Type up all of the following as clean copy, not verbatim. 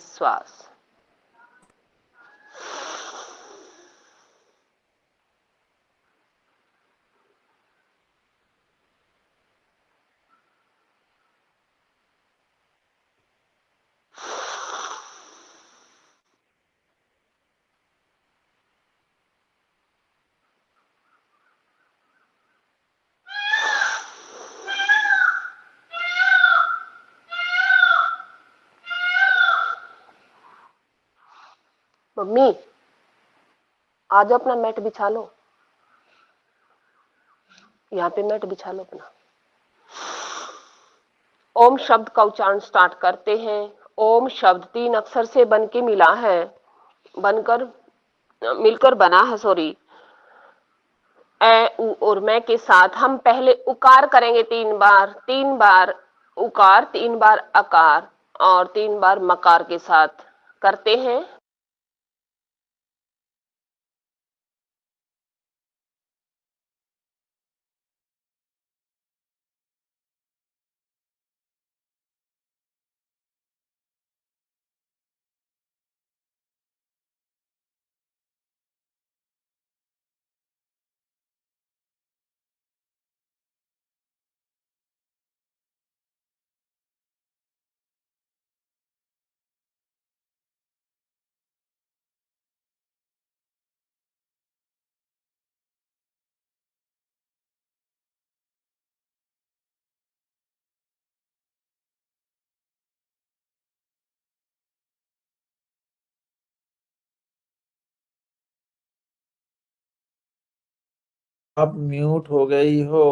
श्वास। मम्मी, आज अपना मैट बिछा लो, यहाँ पे मैट बिछा लो अपना। ओम शब्द का उच्चारण स्टार्ट करते हैं। ओम शब्द 3 अक्षर से बन के मिलकर बना है, सॉरी। ए, उ और मैं के साथ हम पहले उकार करेंगे 3 बार, 3 बार उकार, 3 बार अकार और 3 बार मकार के साथ करते हैं। अब म्यूट हो गई हो।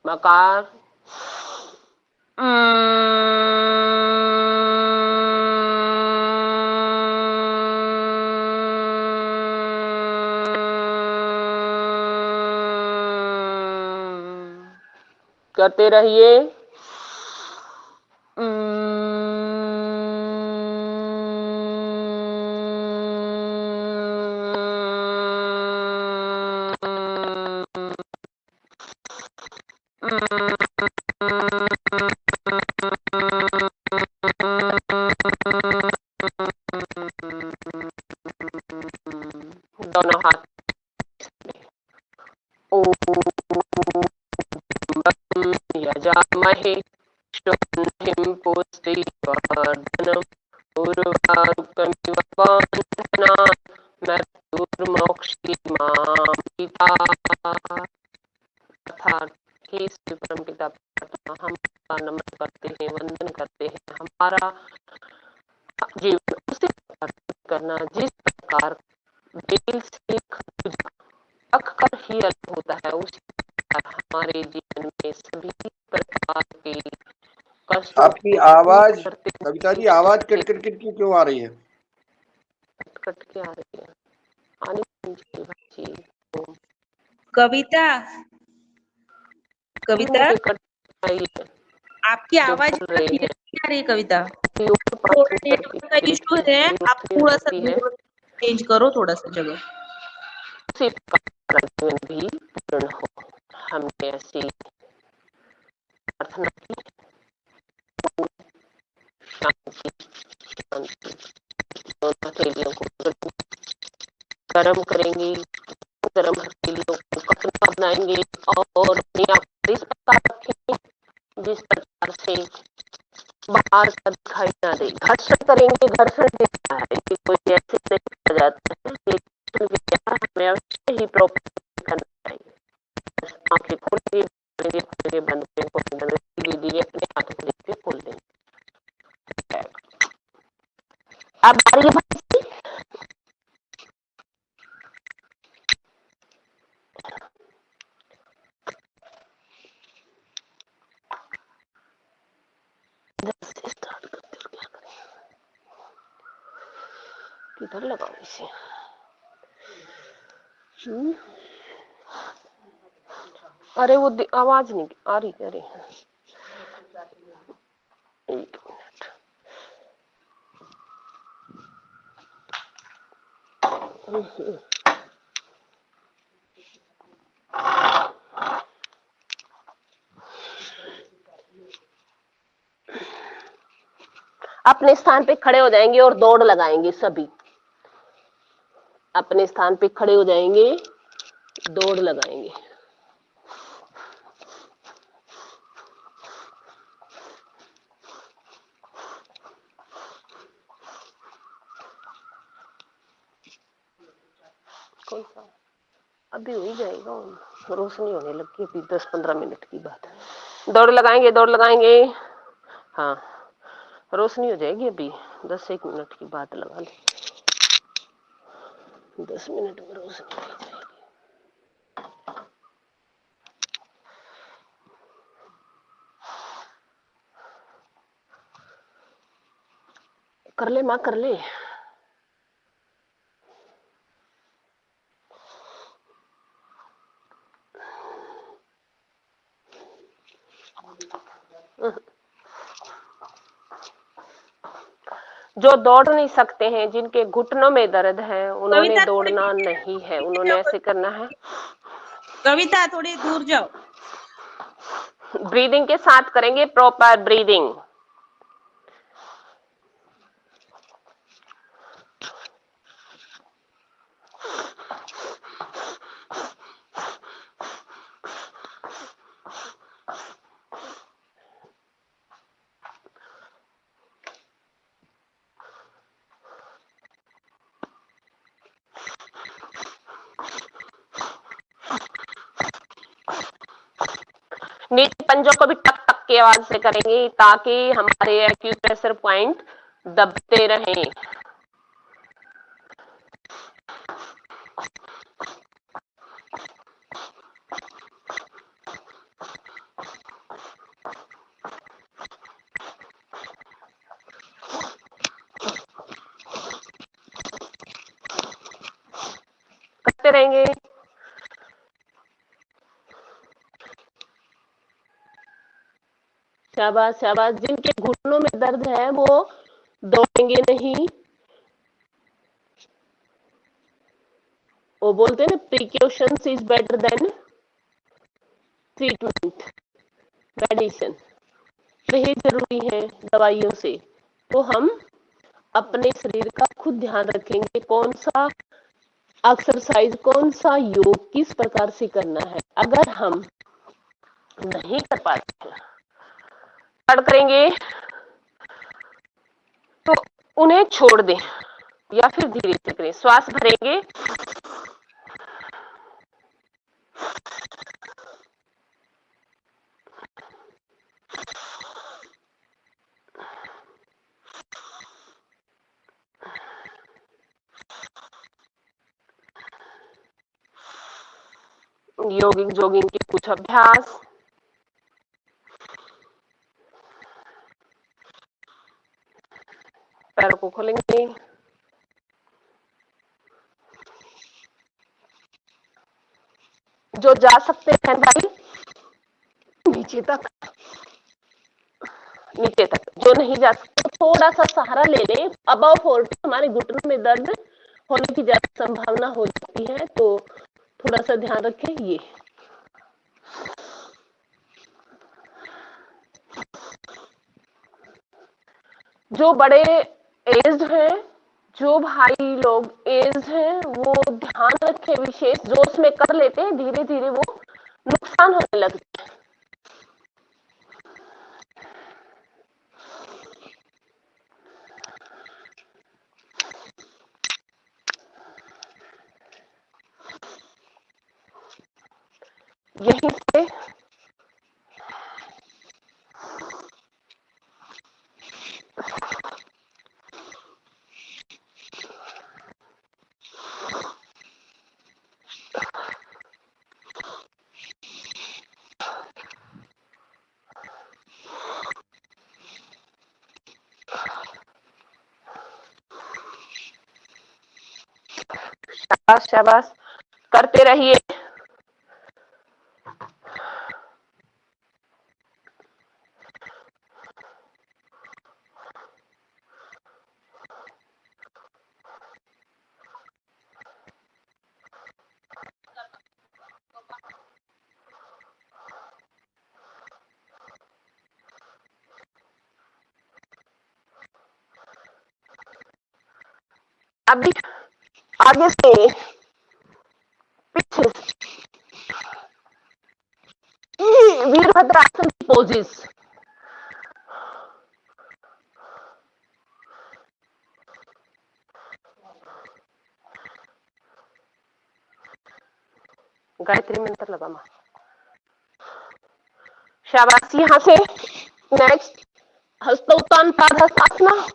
मकार करते रहिए। दोनों हाथ यजामहे शुद्धिं पुष्टिवर्धनम् उर्वारुकमिव बन्धनान् मृत्युर्मोक्षीमामृतात्। अर्थात हे शिव परमपिता परमात्मा, हम आपका नमन करते हैं, वंदन करते हैं। हमारा जीवन उसी प्रकार करना जिस प्रकार बेल से खरबूजा पक कर ही अलग होता है, उसी प्रकार हमारे जीवन में सभी प्रकार के कष्टों आपकी आवाज, कविता जी, आवाज कट कट कट के क्यों आ रही है? कट के आ रही है। आने दीजिए। कविता, कविता, कट आई है, आपकी आवाज बोल रहे क्लियर हैं नहीं आ रही है। कविता, थोड़ा थोड़ा नेटवर्क का इशू है, आप थोड़ा सा होती है। जगह चेंज करो, थोड़ा सा जगह। उसी प्रकार जीवन भी पूर्ण हो, हमने ऐसी प्रार्थना की। शांति शांति दोनों हथेलियों को गर्म करेंगे, गर्म हथेलियों को कपड़ा बनाएंगे और अपनी आंखें इस प्रकार रखेंगे जिस प्रकार से बाहर का दिखाई ना दे। घर्षण करेंगे, घर्षण देना है कि कोई ऐसे नहीं किया जाता है, हमें अवश्य ही प्रॉपर करना चाहिए। आंखें खोलेंगे, बंद करेंगे, धीरे धीरे अपने हाथों को लेके खोल देंगे। अब बारी है भाई की। इधर से स्टार्ट करते हो, क्या करें, किधर लगाओ इसे। अरे वो आवाज नहीं आ रही, अरे एक मिनट। अपने स्थान पे खड़े हो जाएंगे और दौड़ लगाएंगे सभी। अपने स्थान पे खड़े हो जाएंगे, दौड़ लगाएंगे। कौन सा? अभी हो ही जाएगा, रोशनी होने लगी अभी 10-15 मिनट की बात है। दौड़ लगाएंगे, दौड़ लगाएंगे। हाँ, रोशनी हो जाएगी अभी 10-1 मिनट की बात लगा ले। 10 मिनट में रोशनी हो जाएगी। कर ले माँ, कर ले। जो दौड़ नहीं सकते हैं, जिनके घुटनों में दर्द है, उन्होंने कविता दौड़ना नहीं है, उन्होंने ऐसे करना है। कविता थोड़ी दूर जाओ। ब्रीदिंग के साथ करेंगे, प्रॉपर ब्रीदिंग। नीचे पंजों को भी टक टक की आवाज से करेंगे ताकि हमारे एक्यूप्रेशर पॉइंट दबते रहें। करते रहेंगे। शाबाश शाबाश। जिनके घुटनों में दर्द है वो दौड़ेंगे नहीं। वो बोलते हैं ना, precautions is better than treatment, medicine. यही जरूरी है दवाइयों से। तो हम अपने शरीर का खुद ध्यान रखेंगे, कौन सा एक्सरसाइज, कौन सा योग किस प्रकार से करना है। अगर हम नहीं कर पाते, पढ़ करेंगे तो उन्हें छोड़ दें या फिर धीरे से करें। श्वास भरेंगे, योगिंग जोगिंग के कुछ अभ्यास। पैरों को खोलेंगे, जो जा सकते हैं भाई नीचे तक, नीचे तक। जो नहीं जा सकते थोड़ा सा सहारा ले लें। अबव 40 हमारे घुटनों में दर्द होने की ज्यादा संभावना हो जाती है, तो थोड़ा सा ध्यान रखें। ये जो बड़े एज्ड हैं, जो भाई लोग एज हैं वो ध्यान रखें, विशेष जोश में कर लेते हैं, धीरे धीरे वो नुकसान होने लगता है। यहीं से शाबाश शाबाश, करते रहिए। अभी आगे से पीछे वीरभद्रासन की पोजेस। गायत्री मंत्र लगा मां। शाबाश। यहाँ से नेक्स्ट हस्तोत्तान पादहस्तासना।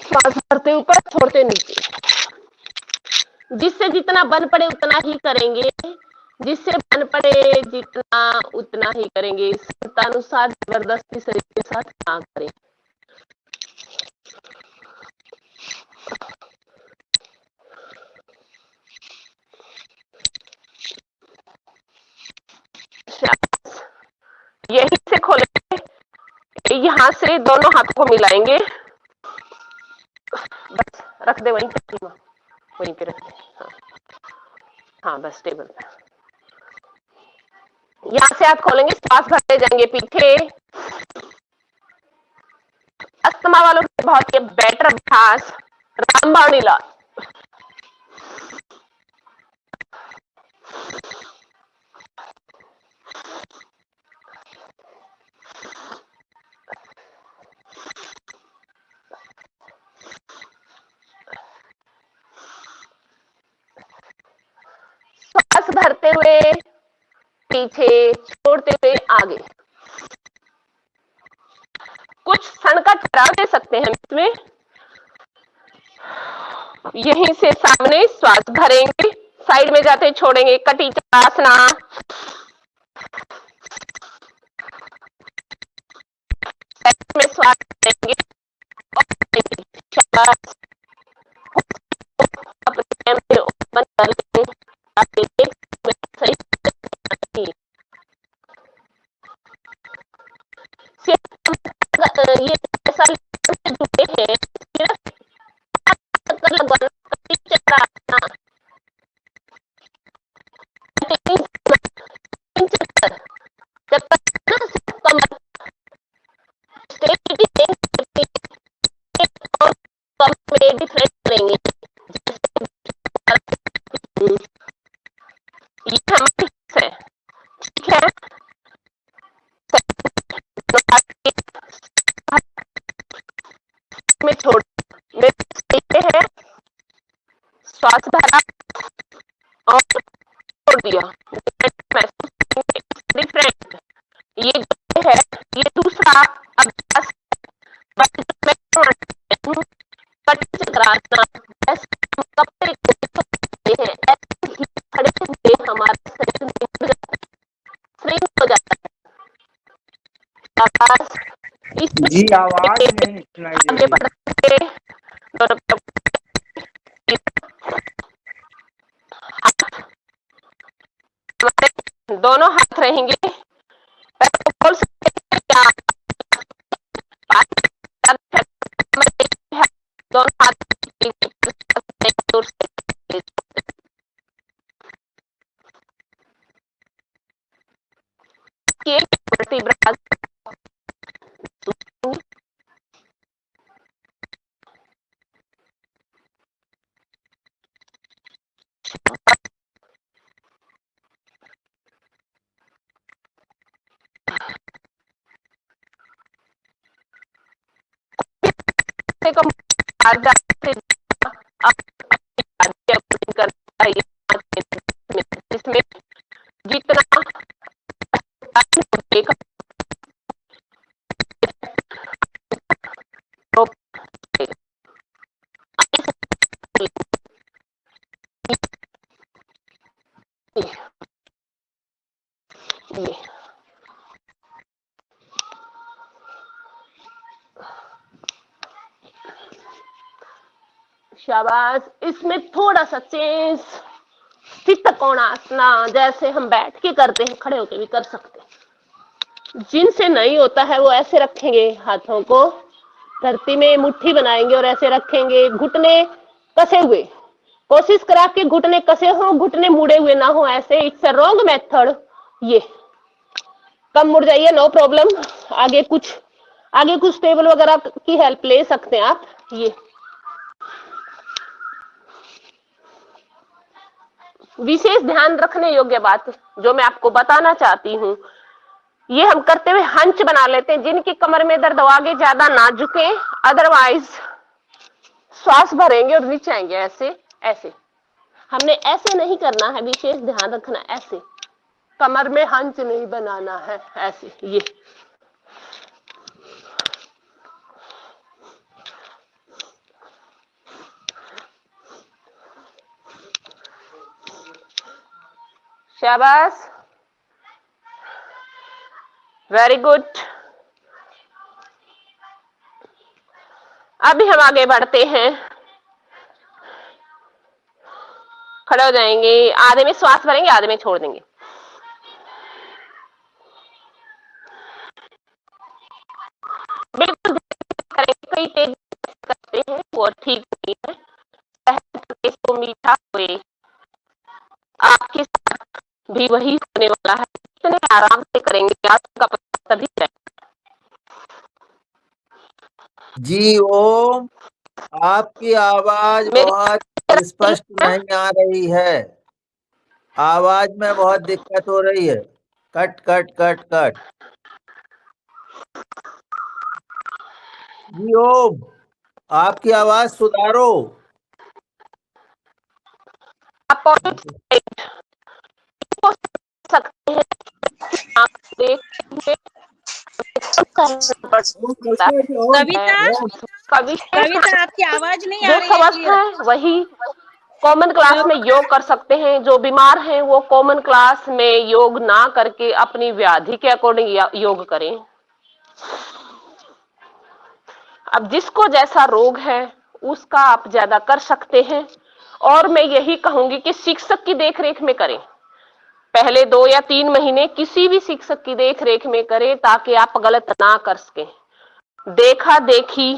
श्वास भरते ऊपर, छोड़ते नीचे। जिससे जितना बन पड़े उतना ही करेंगे, जिससे बन पड़े जितना उतना ही करेंगे। अनुसार जबरदस्ती शरीर के साथ ना करें। यहीं से खोलेंगे, यहाँ से दोनों हाथों को मिलाएंगे। बस रख दे वहीं पे, वहीं पे रख दे। हाँ हाँ, बस टेबल पे। यहाँ से हाथ खोलेंगे, श्वास भरते जाएंगे पीछे। अस्थमा वालों के बहुत ही बेटर अभ्यास रामबाण इलाज। श्वास भरते हुए पीछे, छोड़ते हुए आगे। कुछ क्षण का ठहराव दे सकते हैं इसमें। यहीं से सामने श्वास भरेंगे, साइड में जाते छोड़ेंगे। कटी चक्रासना। में श्वास भरेंगे और अपने ओपन कर लेंगे। सही ये ऐसा जुड़े हैं डिफरेंट करेंगे। ये हमारी है, ठीक है। में छोड़ है, श्वास भरा और छोड़ दिया। डिफरेंट ये जो है, ये दूसरा अभ्यास चक्रासना। खड़े हुए हमारा शरीर हो जाता है। जी आवाज नहीं सुनाई दे आगे रही। बढ़ते दोनों हाथ रहेंगे। बोल सकते हैं क्या? दोनों हाथ से कम ज्यादा से करना है, जिसमें जितना एक ये शाबाश। इसमें थोड़ा सा चेंज, स्थित कोणासना, जैसे हम बैठ के करते हैं, खड़े होके भी कर सकते हैं। जिनसे नहीं होता है वो ऐसे रखेंगे, हाथों को धरती में मुट्ठी बनाएंगे और ऐसे रखेंगे, घुटने कसे हुए। कोशिश करा कि घुटने कसे हो, घुटने मुड़े हुए ना हो, ऐसे। It's a wrong method. ये कम मुड़ जाइए, नो प्रॉब्लम। आगे कुछ टेबल वगैरह की हेल्प ले सकते हैं आप। ये विशेष ध्यान रखने योग्य बात जो मैं आपको बताना चाहती हूँ, ये हम करते हुए हंच बना लेते हैं। जिनकी कमर में दर्द हो आगे ज्यादा ना झुके, अदरवाइज श्वास भरेंगे और नीचे आएंगे, ऐसे ऐसे। हमने ऐसे नहीं करना है, विशेष ध्यान रखना। ऐसे कमर में हंच नहीं बनाना है, ऐसे। ये शाबाश, वेरी गुड। अभी हम आगे बढ़ते हैं, खड़े हो जाएंगे, आधे में श्वास भरेंगे, आधे में छोड़ देंगे। बिल्कुल करेंगे, कई तेज करते हैं वो ठीक नहीं है। इसको मीठा हुए, आपके साथ भी वही होने वाला है। इतने आराम से करेंगे, आपका पता तभी जाएगा। जी ओम, आपकी आवाज बहुत स्पष्ट नहीं आ रही है। आवाज में बहुत दिक्कत हो रही है, कट कट कट कट। जी ओम, आपकी आवाज सुधारो। आप सकते हैं, आप देखिए कविता, कविता आपकी आवाज नहीं आ जो रही है स्वस्थ क्लियर। है वही कॉमन क्लास में योग कर सकते हैं, जो बीमार हैं वो कॉमन क्लास में योग ना करके अपनी व्याधि के अकॉर्डिंग योग करें। अब जिसको जैसा रोग है उसका आप ज्यादा कर सकते हैं, और मैं यही कहूंगी कि शिक्षक की देखरेख में करें। पहले 2 या 3 महीने किसी भी शिक्षक की देखरेख में करें, ताकि आप गलत ना कर सकें। देखा देखी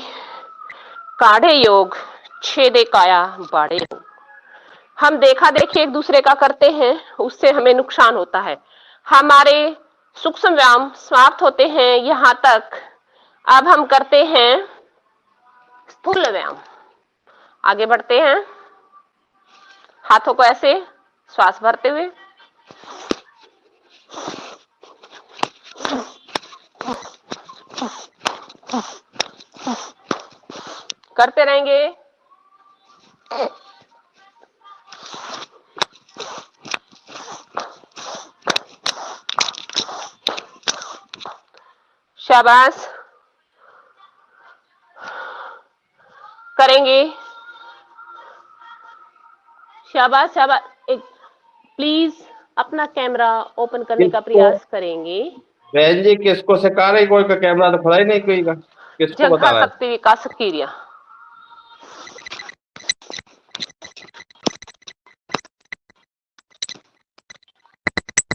काढ़े योग, छेदे काया बाड़े योग। हम देखा देखी एक दूसरे का करते हैं, उससे हमें नुकसान होता है। हमारे सूक्ष्म व्यायाम समाप्त होते हैं यहां तक। अब हम करते हैं स्थूल व्यायाम। आगे बढ़ते हैं, हाथों को ऐसे श्वास भरते हुए, करते रहेंगे। शाबाश, करेंगे। शाबाश शाबाश। एक प्लीज अपना कैमरा ओपन करने का किसको? प्रयास करेंगे। बहन जी किसको सिखा रही? कोई का कैमरा तो खुला ही नहीं, कोई का किसको बता जगह रहा है? शक्ति विकास क्रिया।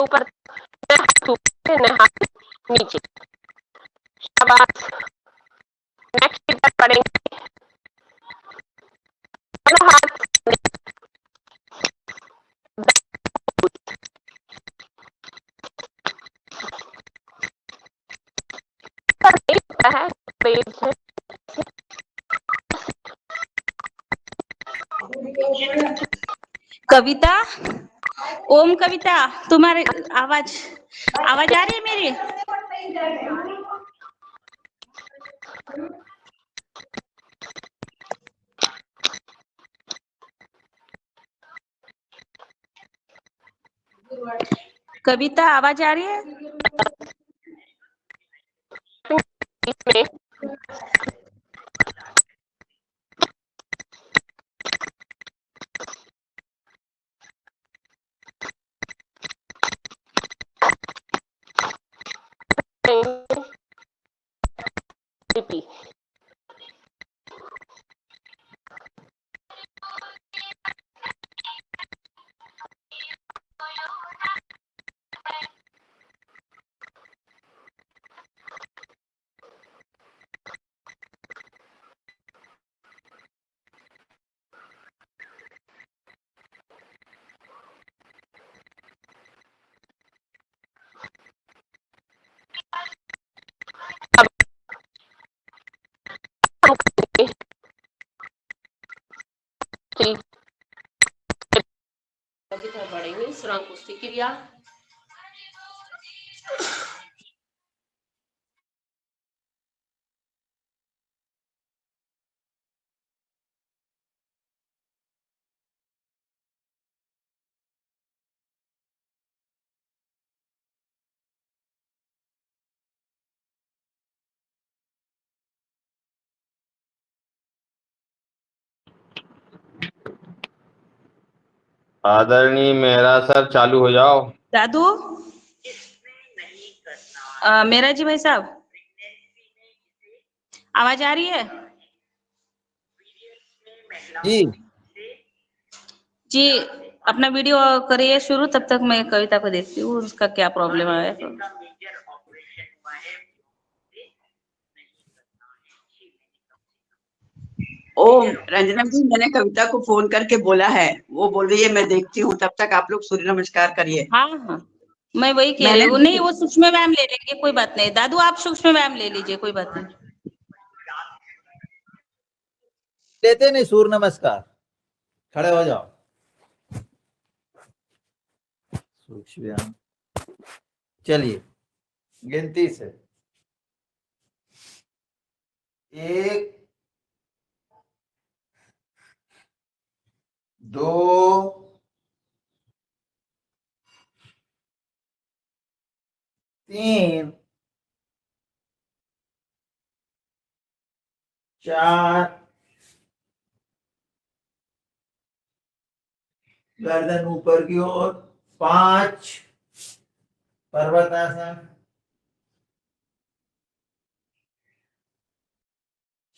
ऊपर नीचे। शाबाश, नेक्स्ट स्टेप पढ़ेंगे। हाथ है, पेज है। कविता, ओम कविता, तुम्हारे आवाज आवाज आ रही है मेरी? कविता आवाज आ रही है? इसमें लिपि बढ़ेंगे सुरांग पुष्टि क्रिया। आदरणीय मेहरा सर, चालू हो जाओ। दादू, मेरा जी भाई साहब, आवाज आ रही है? जी जी, अपना वीडियो करिए शुरू, तब तक मैं कविता को देखती हूँ उसका क्या प्रॉब्लम आया तो। ओ रंजना जी, मैंने कविता को फोन करके बोला है, वो बोल रही है मैं देखती हूँ, तब तक आप लोग सूर्य नमस्कार करिए। हाँ हाँ, मैं वही कह रही मैंने हूँ। नहीं, वो सूक्ष्म व्यायाम ले लेंगे, कोई बात नहीं। दादू आप सूक्ष्म व्यायाम ले लीजिए, कोई बात नहीं। लेते नहीं सूर्य नमस्कार, खड़े हो जाओ। सूक्ष्म व्यायाम, चलिए गिनती से 1 2 3 4, गर्दन ऊपर की ओर 5, पर्वतासन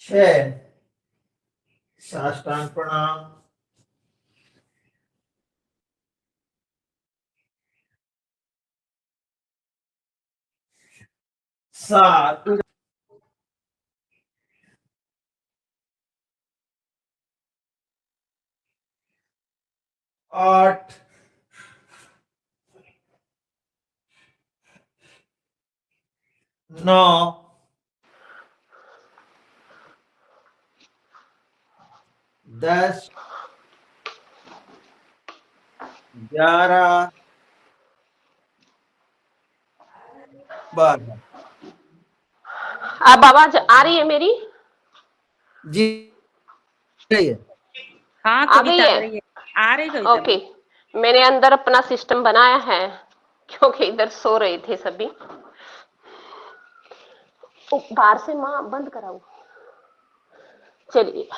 6, साष्टांग प्रणाम 7, 8, 9, 10, 11, 12। अब आवाज आ रही है मेरी? जी रही है। हाँ आ गई कविता आ है? रही है, आ रही कविता। ओके, मैंने अंदर अपना सिस्टम बनाया है क्योंकि इधर सो रहे थे सभी। बाहर से माँ बंद कराओ। चलिए,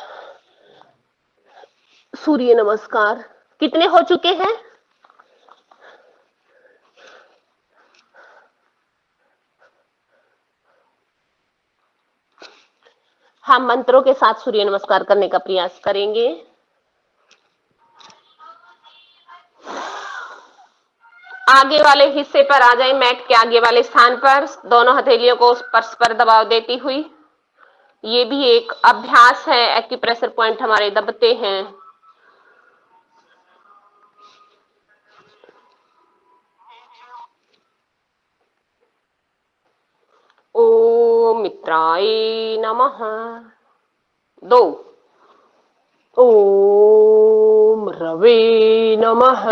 सूर्य नमस्कार कितने हो चुके हैं? हम मंत्रों के साथ सूर्य नमस्कार करने का प्रयास करेंगे। आगे वाले हिस्से पर आ जाए, मैट के आगे वाले स्थान पर दोनों हथेलियों को परस्पर दबाव देती हुई। ये भी एक अभ्यास है, एक्यूप्रेशर पॉइंट हमारे दबते हैं। ओम मित्राय नमः। 2, ओम रवे नमः।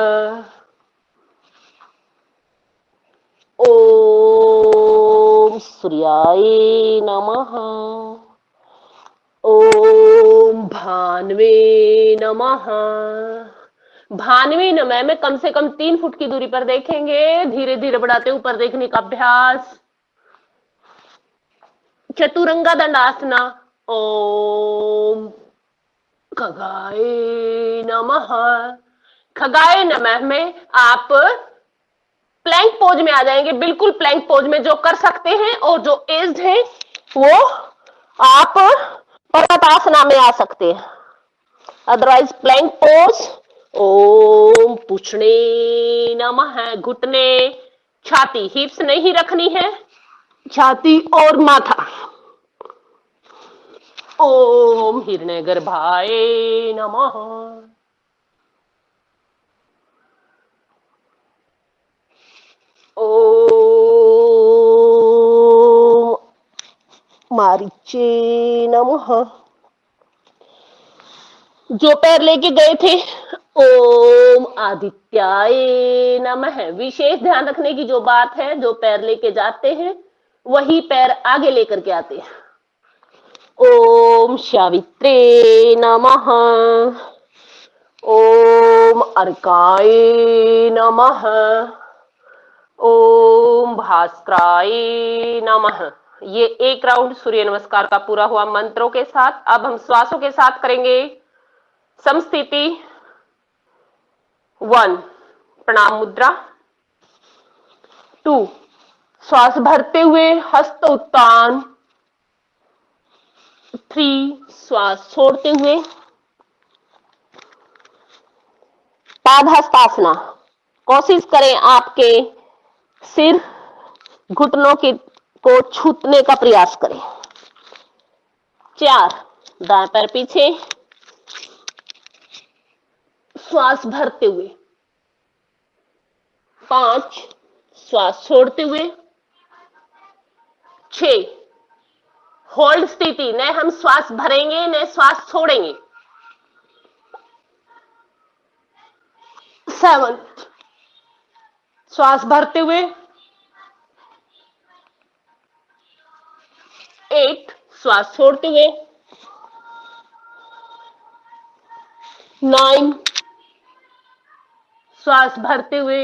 ओम सूर्याय नमः। ओम भान्वे नमः। भानवी नमः में कम से कम 3 फुट की दूरी पर देखेंगे, धीरे धीरे बढ़ाते ऊपर देखने का अभ्यास। चतुरंगा दंडासना। ओम खगाय नमः। खगाय नमः में आप प्लैंक पोज में आ जाएंगे, बिल्कुल प्लैंक पोज में। जो कर सकते हैं और जो एज्ड है वो आप पर्वतासना में आ सकते हैं, अदरवाइज प्लैंक पोज। ओम पूछने नमः। घुटने, छाती, हिप्स नहीं रखनी है, छाती और माथा। ओम हिरण्यगर्भाय नमः। ओम मारीचे नमः। जो पैर लेके गए थे, ओम आदित्याय नमः। विशेष ध्यान रखने की जो बात है, जो पैर लेके जाते हैं वही पैर आगे लेकर के आते हैं। ओम शावित्रे नमः। ओम अर्काय नमः। ओम भास्कराय नमः। ये एक राउंड सूर्य नमस्कार का पूरा हुआ मंत्रों के साथ। अब हम श्वासों के साथ करेंगे समस्थिति। 1 प्रणाम मुद्रा। 2 श्वास भरते हुए हस्त उत्तान। 3 श्वास छोड़ते हुए पादहस्तासना। कोशिश करें आपके सिर घुटनों के को छूने का प्रयास करें। 4 दाएं पैर पीछे, श्वास भरते हुए। 5 श्वास छोड़ते हुए। 6 होल्ड स्थिति, न हम श्वास भरेंगे न श्वास छोड़ेंगे। 7 श्वास भरते हुए। 8 श्वास छोड़ते हुए। 9 श्वास भरते हुए।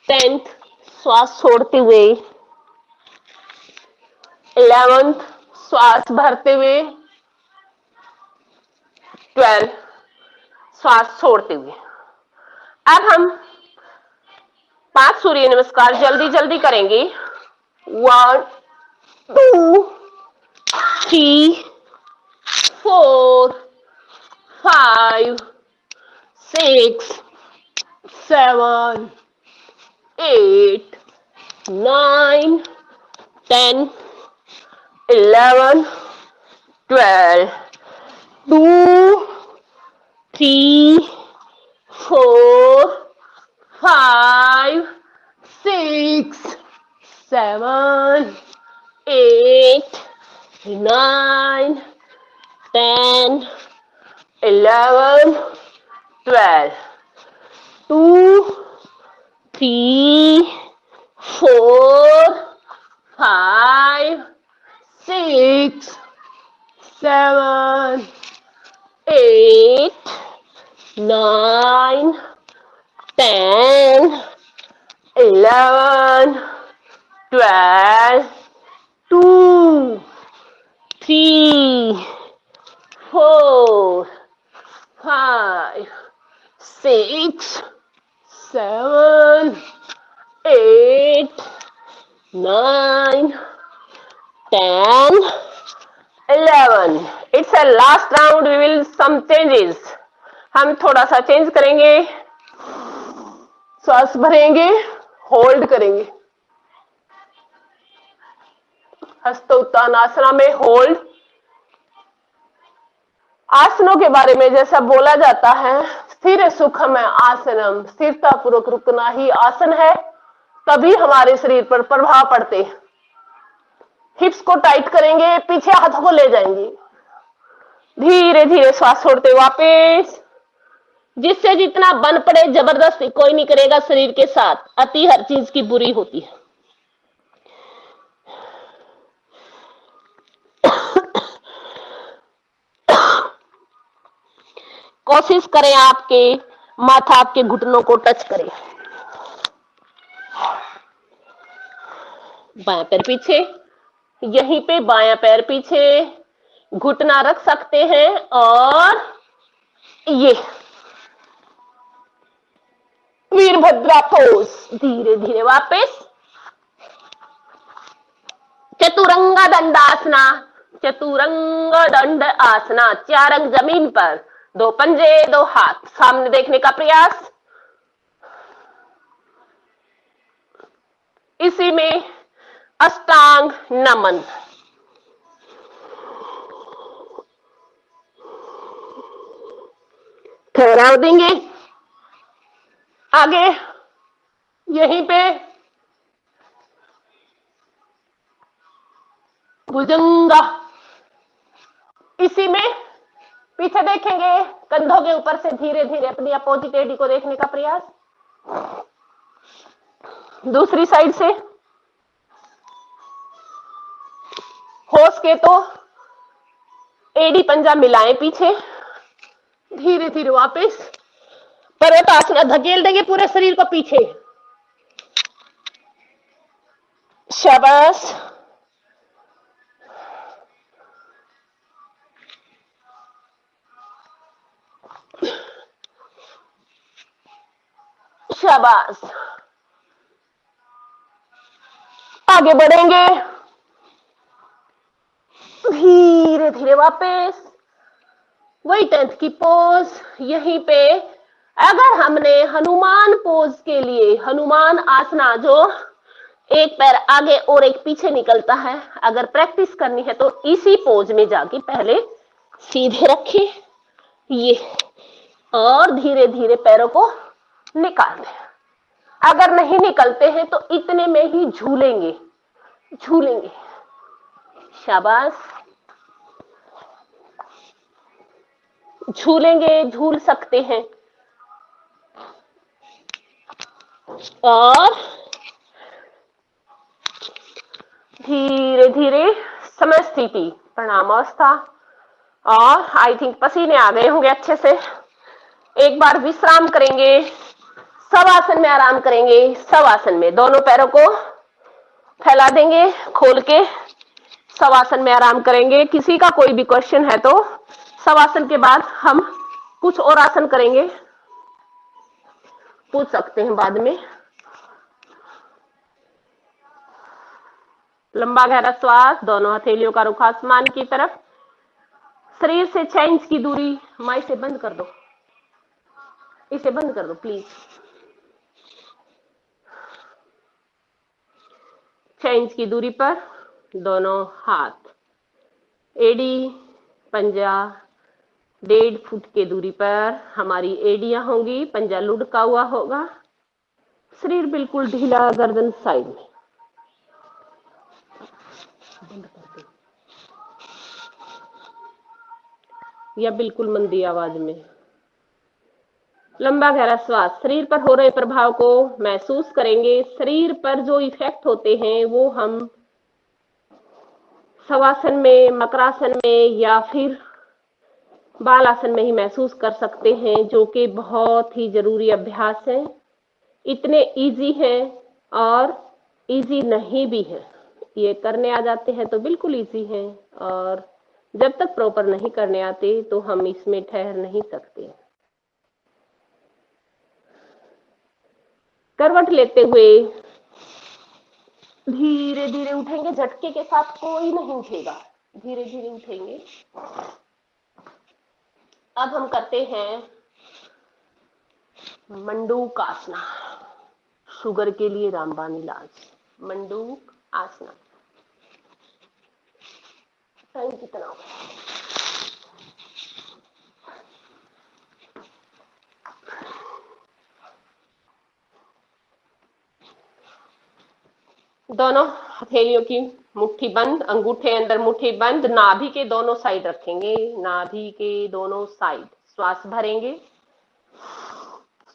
10 श्वास छोड़ते हुए। 11 श्वास भरते हुए। 12 श्वास छोड़ते हुए। अब हम 5 सूर्य नमस्कार जल्दी जल्दी करेंगे। 1 2 3 4 5 6 7 8 9 10 11 12 2 3 4 5 6 7 8 9 10 11 12 2 3 4 5 6 7 8 9 10 11 12 2 3 4 5 6 7 8 9 10 11 It's a last round. We will some changes. हम थोड़ा सा चेंज करेंगे, श्वास भरेंगे, होल्ड करेंगे। हस्त उत्तान आसना में होल्ड। आसनों के बारे में जैसा बोला जाता है, स्थिर सुखम आसनम, स्थिरता पूर्वक रुकना ही आसन है, तभी हमारे शरीर पर प्रभाव पड़ते हैं। हिप्स को टाइट करेंगे, पीछे हाथों को ले जाएंगे, धीरे धीरे श्वास छोड़ते वापस। जिससे जितना बन पड़े जबरदस्ती कोई नहीं करेगा शरीर के साथ, अति हर चीज की बुरी होती है। कोशिश करें आपके माथा आपके घुटनों को टच करे। बायां पैर पीछे, यहीं पे बायां पैर पीछे, घुटना रख सकते हैं और ये वीरभद्रा पोज। धीरे धीरे वापस चतुरंग दंडासना, चतुरंग दंड आसना। 4 अंग जमीन पर, 2 पंजे 2 हाथ, सामने देखने का प्रयास। इसी में अष्टांग नमन। ठहराव देंगे। आगे यहीं पे भुजंगा। इसी में पीछे देखेंगे, कंधों के ऊपर से धीरे धीरे अपनी अपोजिट एडी को देखने का प्रयास। दूसरी साइड से हो सके तो एडी पंजा मिलाएं पीछे, धीरे धीरे वापस पर्वतासना धकेल देंगे पूरे शरीर को पीछे। शाबाश। शाबाश। आगे बढ़ेंगे, धीरे धीरे वापस वही 10th की पोज। यहीं पे अगर हमने हनुमान पोज के लिए, हनुमान आसना जो एक पैर आगे और एक पीछे निकलता है, अगर प्रैक्टिस करनी है तो इसी पोज में जाके पहले सीधे रखें ये, और धीरे धीरे पैरों को निकाल दें। अगर नहीं निकलते हैं तो इतने में ही झूलेंगे, झूलेंगे। शाबाश। झूलेंगे, झूल सकते हैं। और धीरे धीरे समय स्थिति, प्रणामावस्था। और आई थिंक पसीने आ गए होंगे अच्छे से। एक बार विश्राम करेंगे, शवासन में आराम करेंगे। शवासन में दोनों पैरों को फैला देंगे, खोल के शवासन में आराम करेंगे। किसी का कोई भी क्वेश्चन है तो शवासन के बाद हम कुछ और आसन करेंगे, पूछ सकते हैं बाद में। लंबा गहरा श्वास, दोनों हथेलियों का रुख आसमान की तरफ। शरीर से 6 इंच की दूरी। माँ इसे बंद कर दो, इसे बंद कर दो प्लीज। 6 इंच की दूरी पर दोनों हाथ, एडी पंजा 1.5 फुट की दूरी पर हमारी एडियां होंगी, पंजा लुढ़का हुआ होगा, शरीर बिल्कुल ढीला, गर्दन साइड में। बंद कर दो या बिल्कुल मंदी आवाज में। लंबा गहरा श्वास। शरीर पर हो रहे प्रभाव को महसूस करेंगे। शरीर पर जो इफेक्ट होते हैं वो हम शवासन में, मकरासन में या फिर बालासन में ही महसूस कर सकते हैं, जो कि बहुत ही जरूरी अभ्यास है। इतने इजी हैं और इजी नहीं भी है। ये करने आ जाते हैं तो बिल्कुल इजी है, और जब तक प्रॉपर नहीं करने आते तो हम इसमें ठहर नहीं सकते। करवट लेते हुए धीरे धीरे उठेंगे, झटके के साथ कोई नहीं उठेगा, धीरे धीरे उठेंगे। अब हम करते हैं मंडूक आसना, शुगर के लिए रामबाण इलाज। मंडूक आसना। टाइम कितना हो? दोनों हथेलियों की मुट्ठी बंद, अंगूठे अंदर, मुट्ठी बंद। नाभि के दोनों साइड रखेंगे, नाभि के दोनों साइड। श्वास भरेंगे,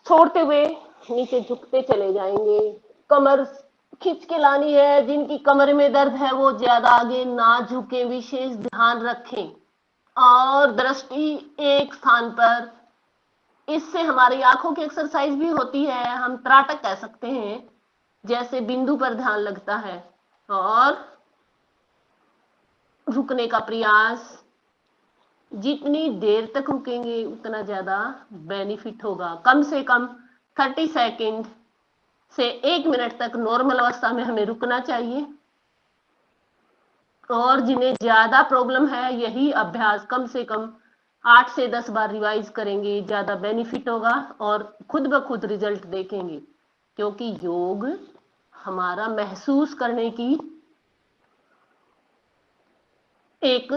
छोड़ते हुए नीचे झुकते चले जाएंगे। कमर खींच के लानी है। जिनकी कमर में दर्द है वो ज्यादा आगे ना झुके, विशेष ध्यान रखें। और दृष्टि एक स्थान पर इससे हमारी आंखों की एक्सरसाइज भी होती है, हम त्राटक कह सकते हैं, जैसे बिंदु पर ध्यान लगता है। और रुकने का प्रयास, जितनी देर तक रुकेंगे उतना ज्यादा बेनिफिट होगा। कम से कम 30 सेकंड से 1 मिनट तक नॉर्मल अवस्था में हमें रुकना चाहिए। और जिन्हें ज्यादा प्रॉब्लम है, यही अभ्यास कम से कम 8 से 10 बार रिवाइज करेंगे, ज्यादा बेनिफिट होगा और खुद ब खुद रिजल्ट देखेंगे। क्योंकि योग हमारा महसूस करने की एक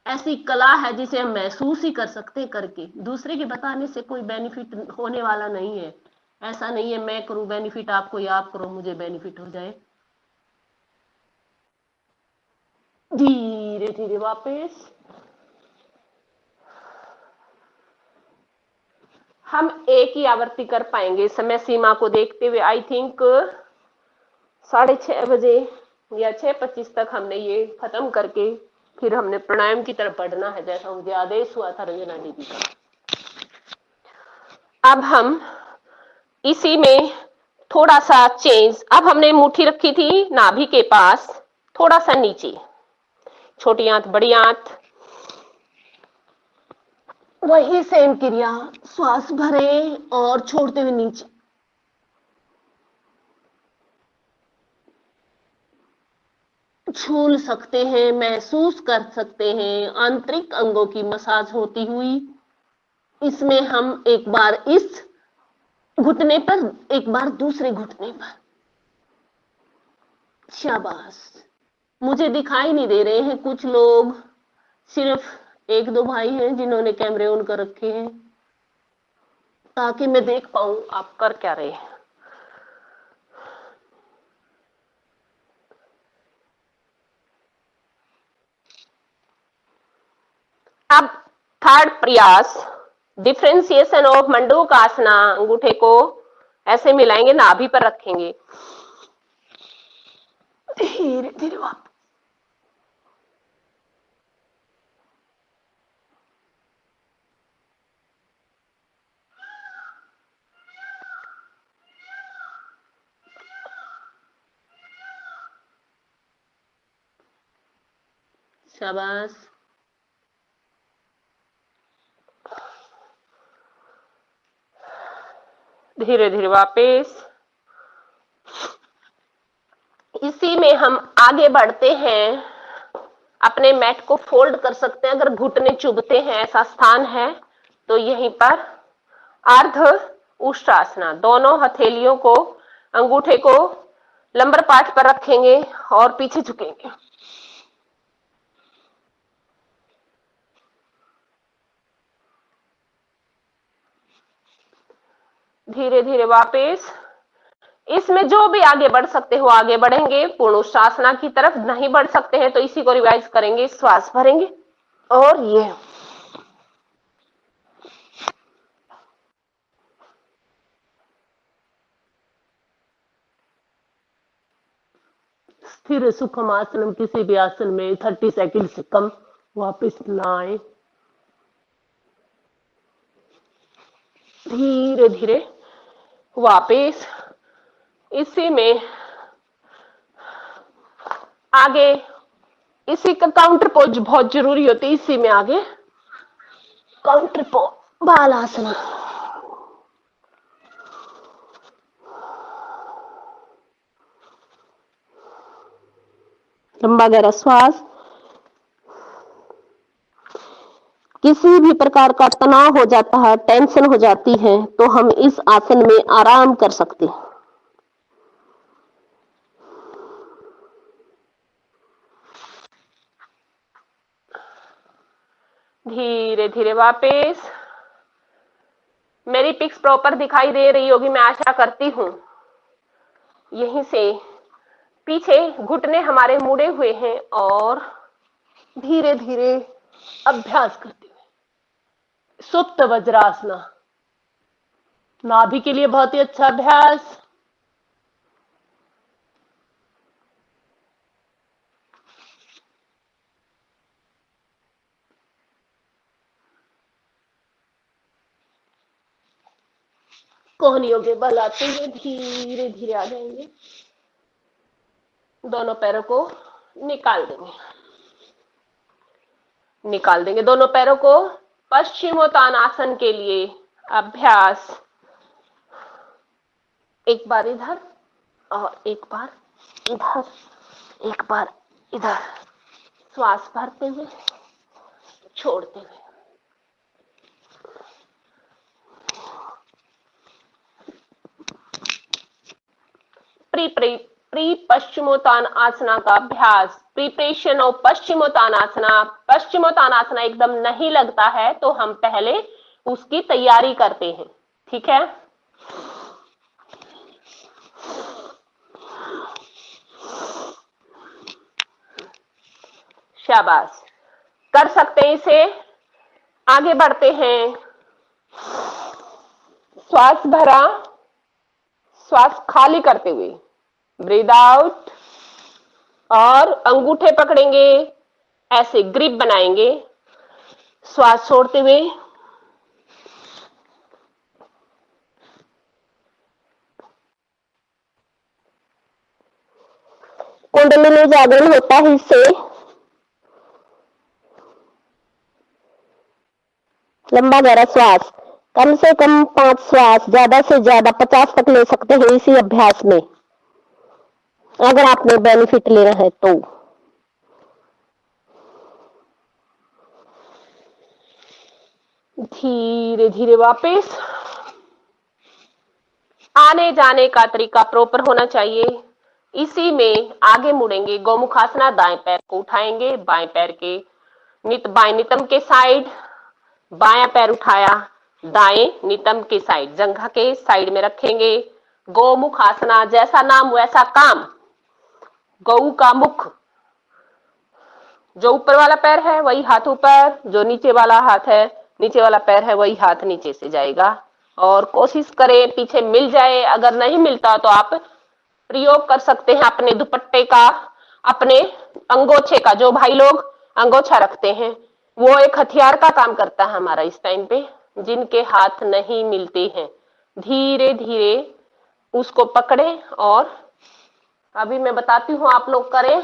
ऐसी कला है जिसे हम महसूस ही कर सकते हैं करके। दूसरे के बताने से कोई बेनिफिट होने वाला नहीं है। ऐसा नहीं है मैं करूं बेनिफिट आपको या आप करो मुझे बेनिफिट हो जाए। धीरे धीरे वापस हम एक ही आवृत्ति कर पाएंगे समय सीमा को देखते हुए। आई थिंक 6:30 बजे या 6:25 तक हमने ये खत्म करके फिर हमने प्राणायाम की तरफ बढ़ना है, जैसा मुझे आदेश हुआ था रंजना दीदी का। अब हम इसी में थोड़ा सा चेंज, अब हमने मुट्ठी रखी थी नाभि के पास, थोड़ा सा नीचे, छोटी आंत बड़ी आंत, वही सेम क्रिया, श्वास भरे और छोड़ते हुए नीचे। छू सकते हैं, महसूस कर सकते हैं आंतरिक अंगों की मसाज होती हुई। इसमें हम एक बार इस घुटने पर, एक बार दूसरे घुटने पर। शाबाश। मुझे दिखाई नहीं दे रहे हैं कुछ लोग, सिर्फ 1-2 भाई हैं जिन्होंने कैमरे ऑन कर रखे हैं, ताकि मैं देख पाऊं आप कर क्या रहे हैं। अब थर्ड प्रयास, डिफरेंशिएशन ऑफ मंडूकासना। अंगूठे को ऐसे मिलाएंगे, नाभि पर रखेंगे, धीरे धीरे वापस। शाबाश। धीरे धीरे वापस। इसी में हम आगे बढ़ते हैं, अपने मैट को फोल्ड कर सकते हैं। अगर घुटने चुभते हैं, ऐसा स्थान है तो यहीं पर अर्ध उष्ट्रासना, दोनों हथेलियों को, अंगूठे को लंबर पाठ पर रखेंगे और पीछे झुकेंगे। धीरे धीरे वापस। इसमें जो भी आगे बढ़ सकते हो आगे बढ़ेंगे, पूर्ण उष्ट्रासना की तरफ। नहीं बढ़ सकते हैं तो इसी को रिवाइज करेंगे, श्वास भरेंगे और ये स्थिर सुखम आसन, किसी भी आसन में 30 सेकंड से कम वापस लाएं। धीरे धीरे वापस। इसी में आगे, इसी का काउंटर पोज बहुत जरूरी होती है। इसी में आगे काउंटर पोज, बालासना। लंबा गहरा श्वास। किसी भी प्रकार का तनाव हो जाता है, टेंशन हो जाती है, तो हम इस आसन में आराम कर सकते हैं। धीरे धीरे वापस। मेरी पिक्स प्रॉपर दिखाई दे रही होगी, मैं आशा करती हूं। यहीं से पीछे घुटने हमारे मुड़े हुए हैं और धीरे धीरे अभ्यास करते हुए सुप्त वज्रासना, नाभि के लिए बहुत ही अच्छा अभ्यास। कोहनियों के बल आते हुए धीरे धीरे आ जाएंगे। दोनों पैरों को निकाल देंगे, निकाल देंगे दोनों पैरों को। पश्चिमोत्तानासन के लिए अभ्यास, एक बार इधर और एक बार इधर, एक बार इधर, श्वास भरते हुए छोड़ते हुए। प्री पश्चिमोत्तान आसना का अभ्यास, प्रिपरेशन ऑफ पश्चिमोत्तानासना। पश्चिमोत्तानासना एकदम नहीं लगता है तो हम पहले उसकी तैयारी करते हैं, ठीक है। शाबाश, कर सकते हैं इसे। आगे बढ़ते हैं। श्वास भरा, श्वास खाली करते हुए ब्रीद आउट, और अंगूठे पकड़ेंगे, ऐसे ग्रिप बनाएंगे। श्वास छोड़ते हुए कुंडलिनी जागरण होता है इससे। लंबा गहरा श्वास, कम से कम 5 श्वास, ज्यादा से ज्यादा 50 तक ले सकते हैं इसी अभ्यास में, अगर आपने बेनिफिट लेना है तो। धीरे धीरे वापस। आने जाने का तरीका प्रॉपर होना चाहिए। इसी में आगे मुड़ेंगे, गौमुखासना। दाएं पैर को उठाएंगे, बाएं पैर के बाएं नितंब के साइड, बायां पैर उठाया, दाएं नितंब के साइड, जंघा के साइड में रखेंगे। गौमुखासना, जैसा नाम वैसा काम। गौ का मुख, जो ऊपर वाला पैर है वही हाथ ऊपर, जो नीचे वाला हाथ है, नीचे वाला पैर है वही हाथ नीचे से जाएगा। और कोशिश करें पीछे मिल जाए, अगर नहीं मिलता तो आप प्रयोग कर सकते हैं अपने दुपट्टे का, अपने अंगोछे का। जो भाई लोग अंगोछा रखते हैं वो एक हथियार का काम करता है हमारा इस टाइम पे। जिनके हाथ नहीं मिलते हैं धीरे धीरे उसको पकड़े, और अभी मैं बताती हूँ, आप लोग करें।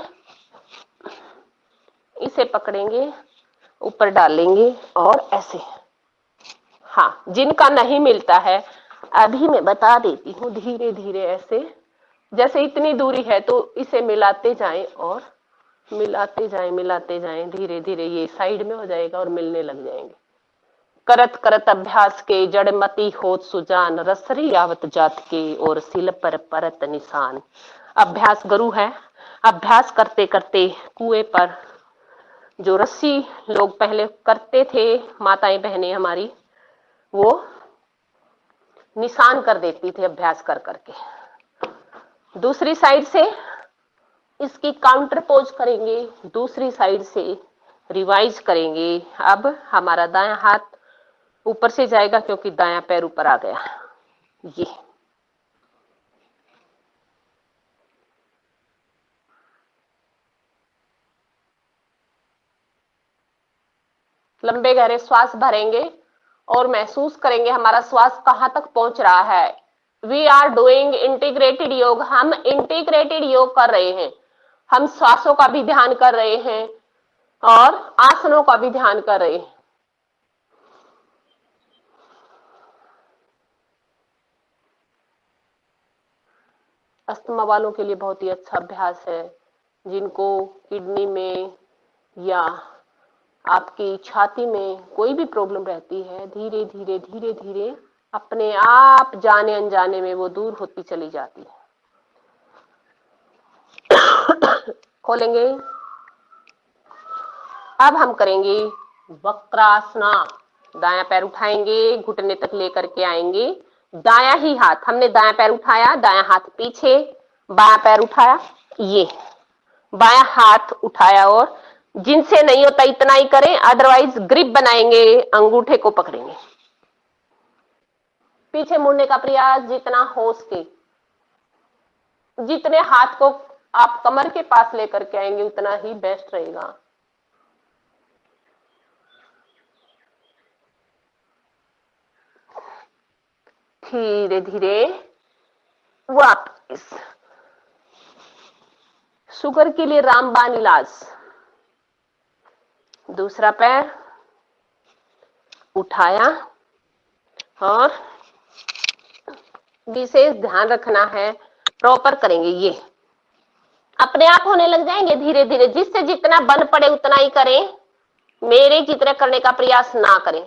इसे पकड़ेंगे, ऊपर डालेंगे और ऐसे। हाँ, जिनका नहीं मिलता है अभी मैं बता देती हूँ, धीरे धीरे ऐसे, जैसे इतनी दूरी है तो इसे मिलाते जाएं और मिलाते जाएं, धीरे धीरे ये साइड में हो जाएगा और मिलने लग जाएंगे। करत करत अभ्यास के जड़मती होत सुजान, रसरी आवत जात के और सिल पर परत निशान। अभ्यास गुरु है। अभ्यास करते करते कुएं पर जो रस्सी लोग पहले करते थे, माताएं बहनें हमारी, वो निशान कर देती थी अभ्यास कर करके। दूसरी साइड से इसकी काउंटर पोज करेंगे, दूसरी साइड से रिवाइज करेंगे। अब हमारा दायां हाथ ऊपर से जाएगा क्योंकि दायां पैर ऊपर आ गया। ये लंबे गहरे श्वास भरेंगे और महसूस करेंगे हमारा श्वास कहां तक पहुंच रहा है। वी आर डूइंग इंटीग्रेटेड योग। हम इंटीग्रेटेड योग कर रहे हैं। हम श्वासों का भी ध्यान कर रहे हैं और आसनों का भी ध्यान कर रहे हैं। अस्थमा वालों के लिए बहुत ही अच्छा अभ्यास है। जिनको किडनी में या आपकी छाती में कोई भी प्रॉब्लम रहती है, धीरे धीरे धीरे धीरे अपने आप जाने अनजाने में वो दूर होती चली जाती है। खोलेंगे। अब हम करेंगे वक्रासना। दायां पैर उठाएंगे, घुटने तक लेकर के आएंगे। दायां ही हाथ, हमने दायां पैर उठाया, दायां हाथ पीछे, बायां पैर उठाया, ये बायां हाथ उठाया। और जिनसे नहीं होता इतना ही करें, अदरवाइज ग्रिप बनाएंगे, अंगूठे को पकड़ेंगे। पीछे मुड़ने का प्रयास जितना हो सके, जितने हाथ को आप कमर के पास लेकर के आएंगे उतना ही बेस्ट रहेगा। धीरे धीरे वापस। शुगर के लिए रामबाण इलाज। दूसरा पैर उठाया और विशेष ध्यान रखना है, प्रॉपर करेंगे। ये अपने आप होने लग जाएंगे धीरे धीरे। जिससे जितना बन पड़े उतना ही करें, मेरे की तरह करने का प्रयास ना करें।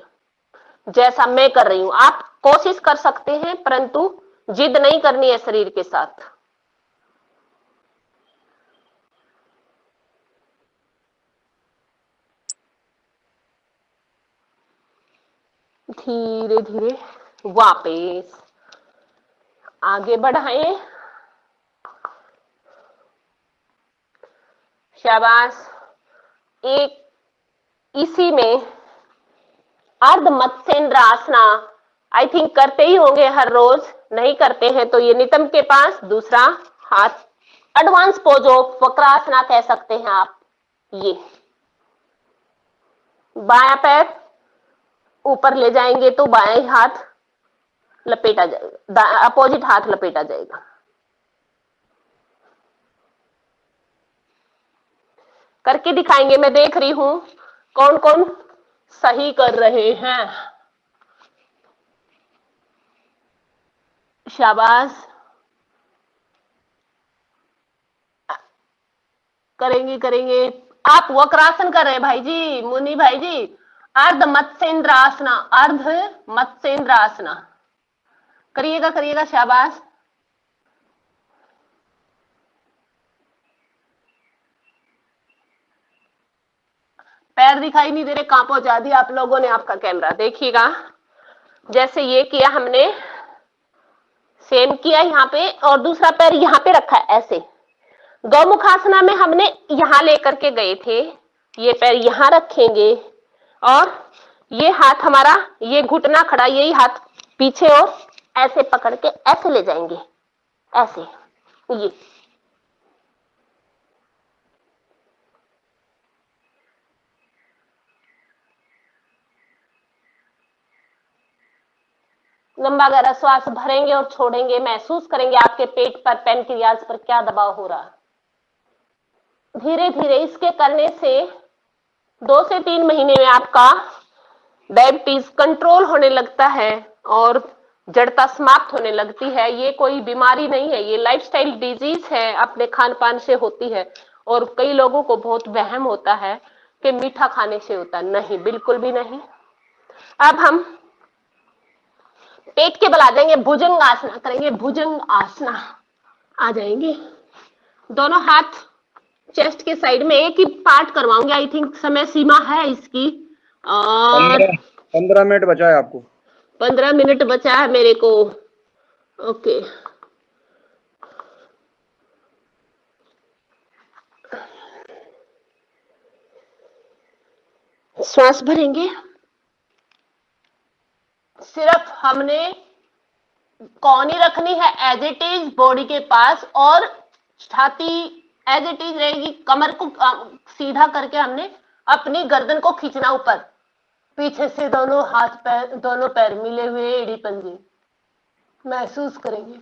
जैसा मैं कर रही हूं आप कोशिश कर सकते हैं, परंतु जिद नहीं करनी है शरीर के साथ। धीरे धीरे वापस आगे बढ़ाएं। शाबाश। एक इसी में अर्ध मत्स्येंद्र आसना आई थिंक करते ही होंगे हर रोज। नहीं करते हैं तो ये नितंब के पास दूसरा हाथ, एडवांस पोज ऑफ वक्रासना कह सकते हैं आप। ये बायां पैर ऊपर ले जाएंगे तो बायां हाथ लपेटा जाएगा, अपोजिट हाथ लपेटा जाएगा। करके दिखाएंगे। मैं देख रही हूं कौन कौन सही कर रहे हैं। शाबाश। करेंगे करेंगे। आप वक्रासन कर रहे हैं भाई जी, मुनि भाई जी। अर्ध मत्स्येंद्र आसना, अर्ध मत्स्येंद्र आसना करिएगा करिएगा। शाबाश। पैर दिखाई नहीं दे रहे, कहां पहुंचा दिया आप लोगों ने आपका कैमरा। देखिएगा जैसे ये किया हमने, सेम किया यहाँ पे, और दूसरा पैर यहाँ पे रखा है ऐसे। गौमुखासना में हमने यहां लेकर के गए थे, ये पैर यहां रखेंगे और ये हाथ हमारा, ये घुटना खड़ा, यही हाथ पीछे और ऐसे पकड़ के ऐसे ले जाएंगे, ऐसे। ये लंबा गहरा श्वास भरेंगे और छोड़ेंगे। महसूस करेंगे आपके पेट पर, पैनक्रियाज पर क्या दबाव हो रहा। धीरे धीरे इसके करने से 2 से 3 महीने में आपका डायबिटीज कंट्रोल होने लगता है और जड़ता समाप्त होने लगती है। ये कोई बीमारी नहीं है, ये लाइफस्टाइल डिजीज है, अपने खान पान से होती है। और कई लोगों को बहुत वहम होता है कि मीठा खाने से होता, नहीं, बिल्कुल भी नहीं। अब हम पेट के बल आ जाएंगे, भुजंग आसना करेंगे। भुजंग आसना आ जाएंगे। दोनों हाथ चेस्ट के साइड में, एक ही पार्ट करवाऊंगी। आई थिंक समय सीमा है इसकी, और 15 मिनट बचा है आपको। 15 मिनट बचा है मेरे को। ओके, श्वास भरेंगे। सिर्फ हमने कौनी रखनी है एज इट इज बॉडी के पास, और छाती एज इट इज रहेगी। कमर को सीधा करके हमने अपनी गर्दन को खींचना ऊपर, पीछे से दोनों हाथ पैर, दोनों पैर मिले हुए, एड़ी पंजे महसूस करेंगे।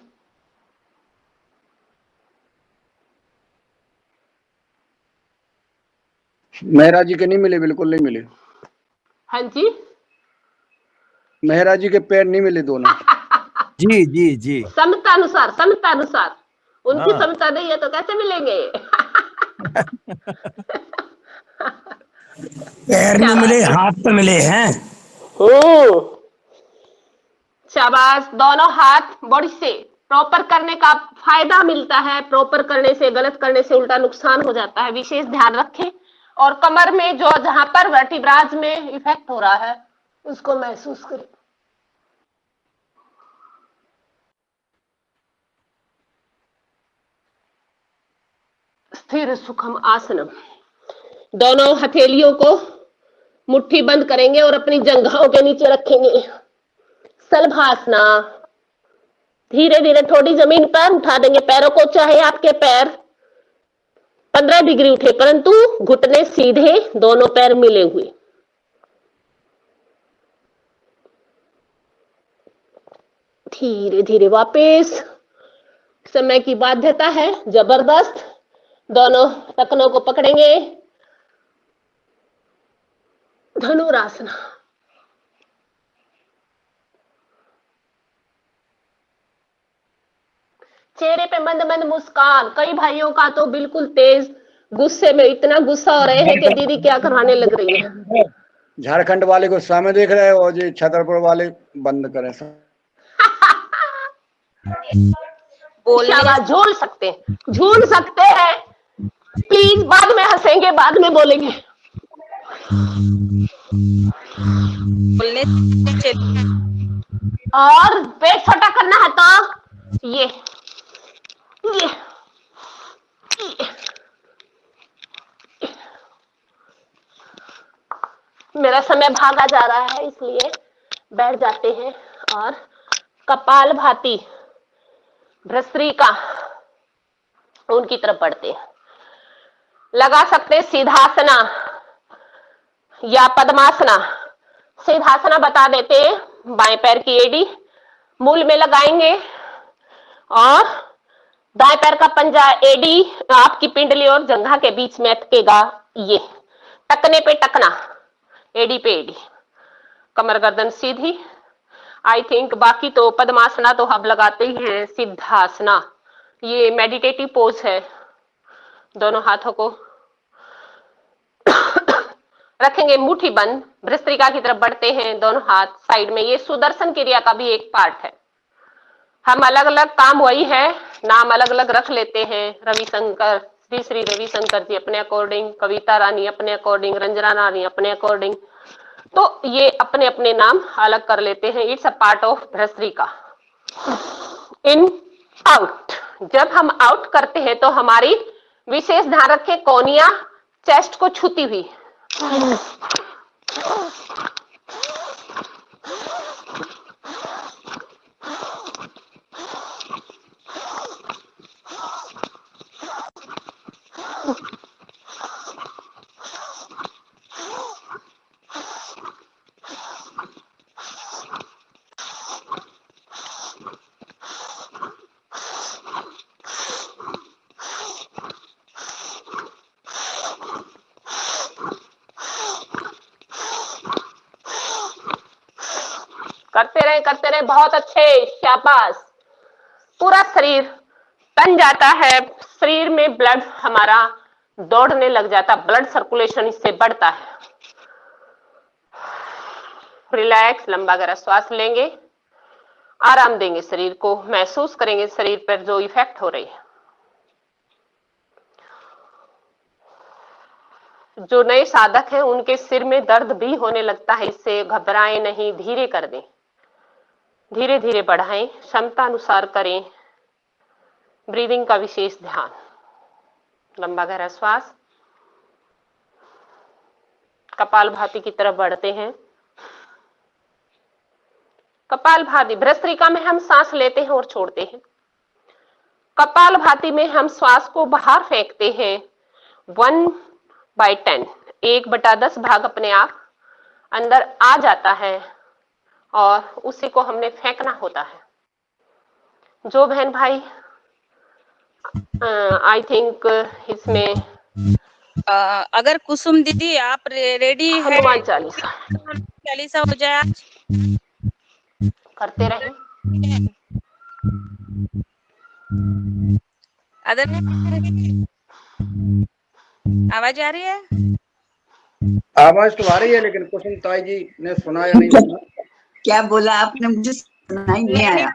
मेहरा जी के नहीं मिले, बिल्कुल नहीं मिले। हाँ जी, मेहरा जी के पैर नहीं मिले दोनों। जी जी जी। समता अनुसार, समता अनुसार। उनकी हाँ। समता नहीं है तो कैसे मिलेंगे। पैर नहीं मिले, हाथ तो मिले हैं। शाबाश। दोनों हाथ बॉडी से प्रॉपर करने का फायदा मिलता है। प्रॉपर करने से, गलत करने से उल्टा नुकसान हो जाता है। विशेष ध्यान रखें। और कमर में जो, जहां पर वर्टिब्राज में इफेक्ट हो रहा है उसको महसूस करें। स्थिर सुखम आसनम। दोनों हथेलियों को मुट्ठी बंद करेंगे और अपनी जंघाओं के नीचे रखेंगे। सलभासना। धीरे धीरे थोड़ी जमीन पर उठा देंगे पैरों को, चाहे आपके पैर 15 डिग्री उठे, परंतु घुटने सीधे, दोनों पैर मिले हुए। धीरे धीरे वापस। समय की बाध्यता है जबरदस्त। दोनों टखनों को पकड़ेंगे। धनुरासना। चेहरे पे मंद मंद मुस्कान। कई भाइयों का तो बिल्कुल तेज गुस्से में इतना गुस्सा हो रहे हैं कि दीदी क्या करवाने लग रही है। झारखंड वाले को सामने देख रहे हैं और ये छतरपुर वाले बंद करें सब। शाबाश, झूल सकते हैं, झूल सकते हैं। प्लीज बाद में हंसेंगे, बाद में बोलेंगे। बोलने और पेट छोटा करना है तो ये मेरा समय भागा जा रहा है इसलिए बैठ जाते हैं और कपाल भाती भ्रस्त्रिका उनकी तरफ बढ़ते हैं। लगा सकते सीधासना या पद्मासना। सीधासना बता देते हैं, बाएं पैर की एड़ी मूल में लगाएंगे और दाएं पैर का पंजा एड़ी आपकी पिंडली और जंघा के बीच में अटकेगा। ये टकने पे टकना, एड़ी पे एड़ी, कमर गर्दन सीधी। आई थिंक बाकी तो पद्मासना तो हम लगाते ही हैं। सिद्धासना ये मेडिटेटिव पोज है। दोनों हाथों को रखेंगे मुट्ठी बंद, भ्रस्त्रिका की तरफ बढ़ते हैं, दोनों हाथ साइड में। ये सुदर्शन क्रिया का भी एक पार्ट है। हम अलग अलग काम वही है, नाम अलग अलग रख लेते हैं। रविशंकर, श्री रविशंकर जी अपने अकॉर्डिंग, कविता रानी अपने अकॉर्डिंग, रंजना रानी अपने अकॉर्डिंग, तो ये अपने अपने नाम अलग कर लेते हैं। It's a part of bhastrika. In out, जब हम आउट करते हैं तो हमारी विशेष ध्यान रखें कोनिया चेस्ट को छूती हुई। करते रहे, बहुत अच्छे, शाबाश। पूरा शरीर तन जाता है, शरीर में ब्लड हमारा दौड़ने लग जाता, ब्लड सर्कुलेशन इससे बढ़ता है। रिलैक्स, लंबा गहरा श्वास लेंगे, आराम देंगे शरीर को, महसूस करेंगे शरीर पर जो इफेक्ट हो रही है। जो नए साधक हैं उनके सिर में दर्द भी होने लगता है, इससे घबराएं नहीं, धीरे कर दें, धीरे धीरे बढ़ाएं, क्षमता अनुसार करें। ब्रीदिंग का विशेष ध्यान। लंबा गहरा श्वास, कपाल भाती की तरफ बढ़ते हैं। कपाल भाती भ्रस्त्रिका में हम सांस लेते हैं और छोड़ते हैं। कपाल भाती में हम श्वास को बाहर फेंकते हैं 1/10, 1/10 भाग अपने आप अंदर आ जाता है और उसी को हमने फेंकना होता है। जो बहन भाई आई थिंक इसमें अगर कुसुम दीदी आप रेडी है, हनुमान चालीसा चालीसा हो जाए आज करते रहें। अदर आवाज आ रही है? आवाज तो आ रही है, लेकिन कुसुम ताई जी ने सुना या नहीं सुना? क्या बोला आपने? मुझे सुनाई नहीं आया।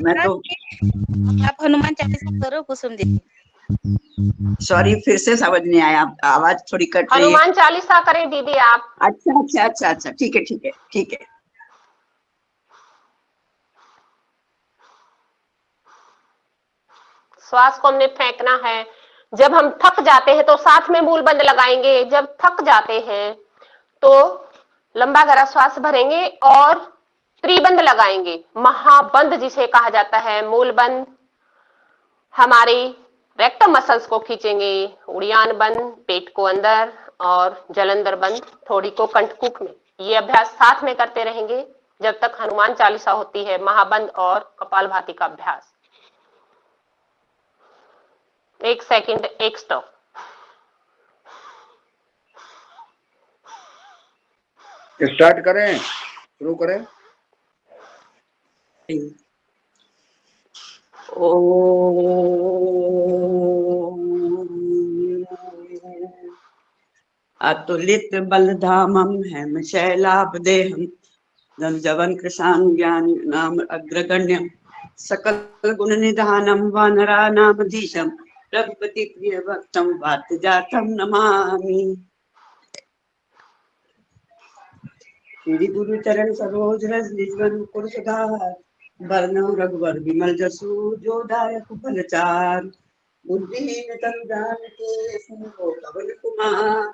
मैं तो आप हनुमान चालीसा करो कुसुम दीदी। सॉरी, फिर से समझ नहीं आया, आवाज थोड़ी कट रही है। हनुमान चालीसा करें दीदी आप। अच्छा अच्छा अच्छा अच्छा, ठीक है ठीक है ठीक है। श्वास को हमने फेंकना है। जब हम थक जाते हैं तो साथ में मूल बंद लगाएंगे। जब थक जाते हैं तो लंबा गहरा श्वास भरेंगे और त्रिबंध लगाएंगे, महाबंध जिसे कहा जाता है। मूल बंद हमारी रेक्टम मसल्स को खींचेंगे, उड़ियान बंद पेट को अंदर और जलंधर बंद थोड़ी को कंठकुक में। ये अभ्यास साथ में करते रहेंगे जब तक हनुमान चालीसा होती है, महाबंद और कपालभाति का अभ्यास। 1 सेकंड, 1 स्टॉप। स्टार्ट करें, शुरू करें। अतुलित बलधामम हेम शैलाभदेहम जवन कृशान ज्ञान नाम अग्रगण्यम सकल गुण निधानम वानरानामधीशम रघुपति प्रिय भक्तम वात जातम नमामि। श्री गुरु चरण सरोज रज निज कुर सुधार बरनउँ रघुवर विमल जसु जो दायक फलचार। बुद्धिहीन तनु जानिके सुमिरो पवन कुमार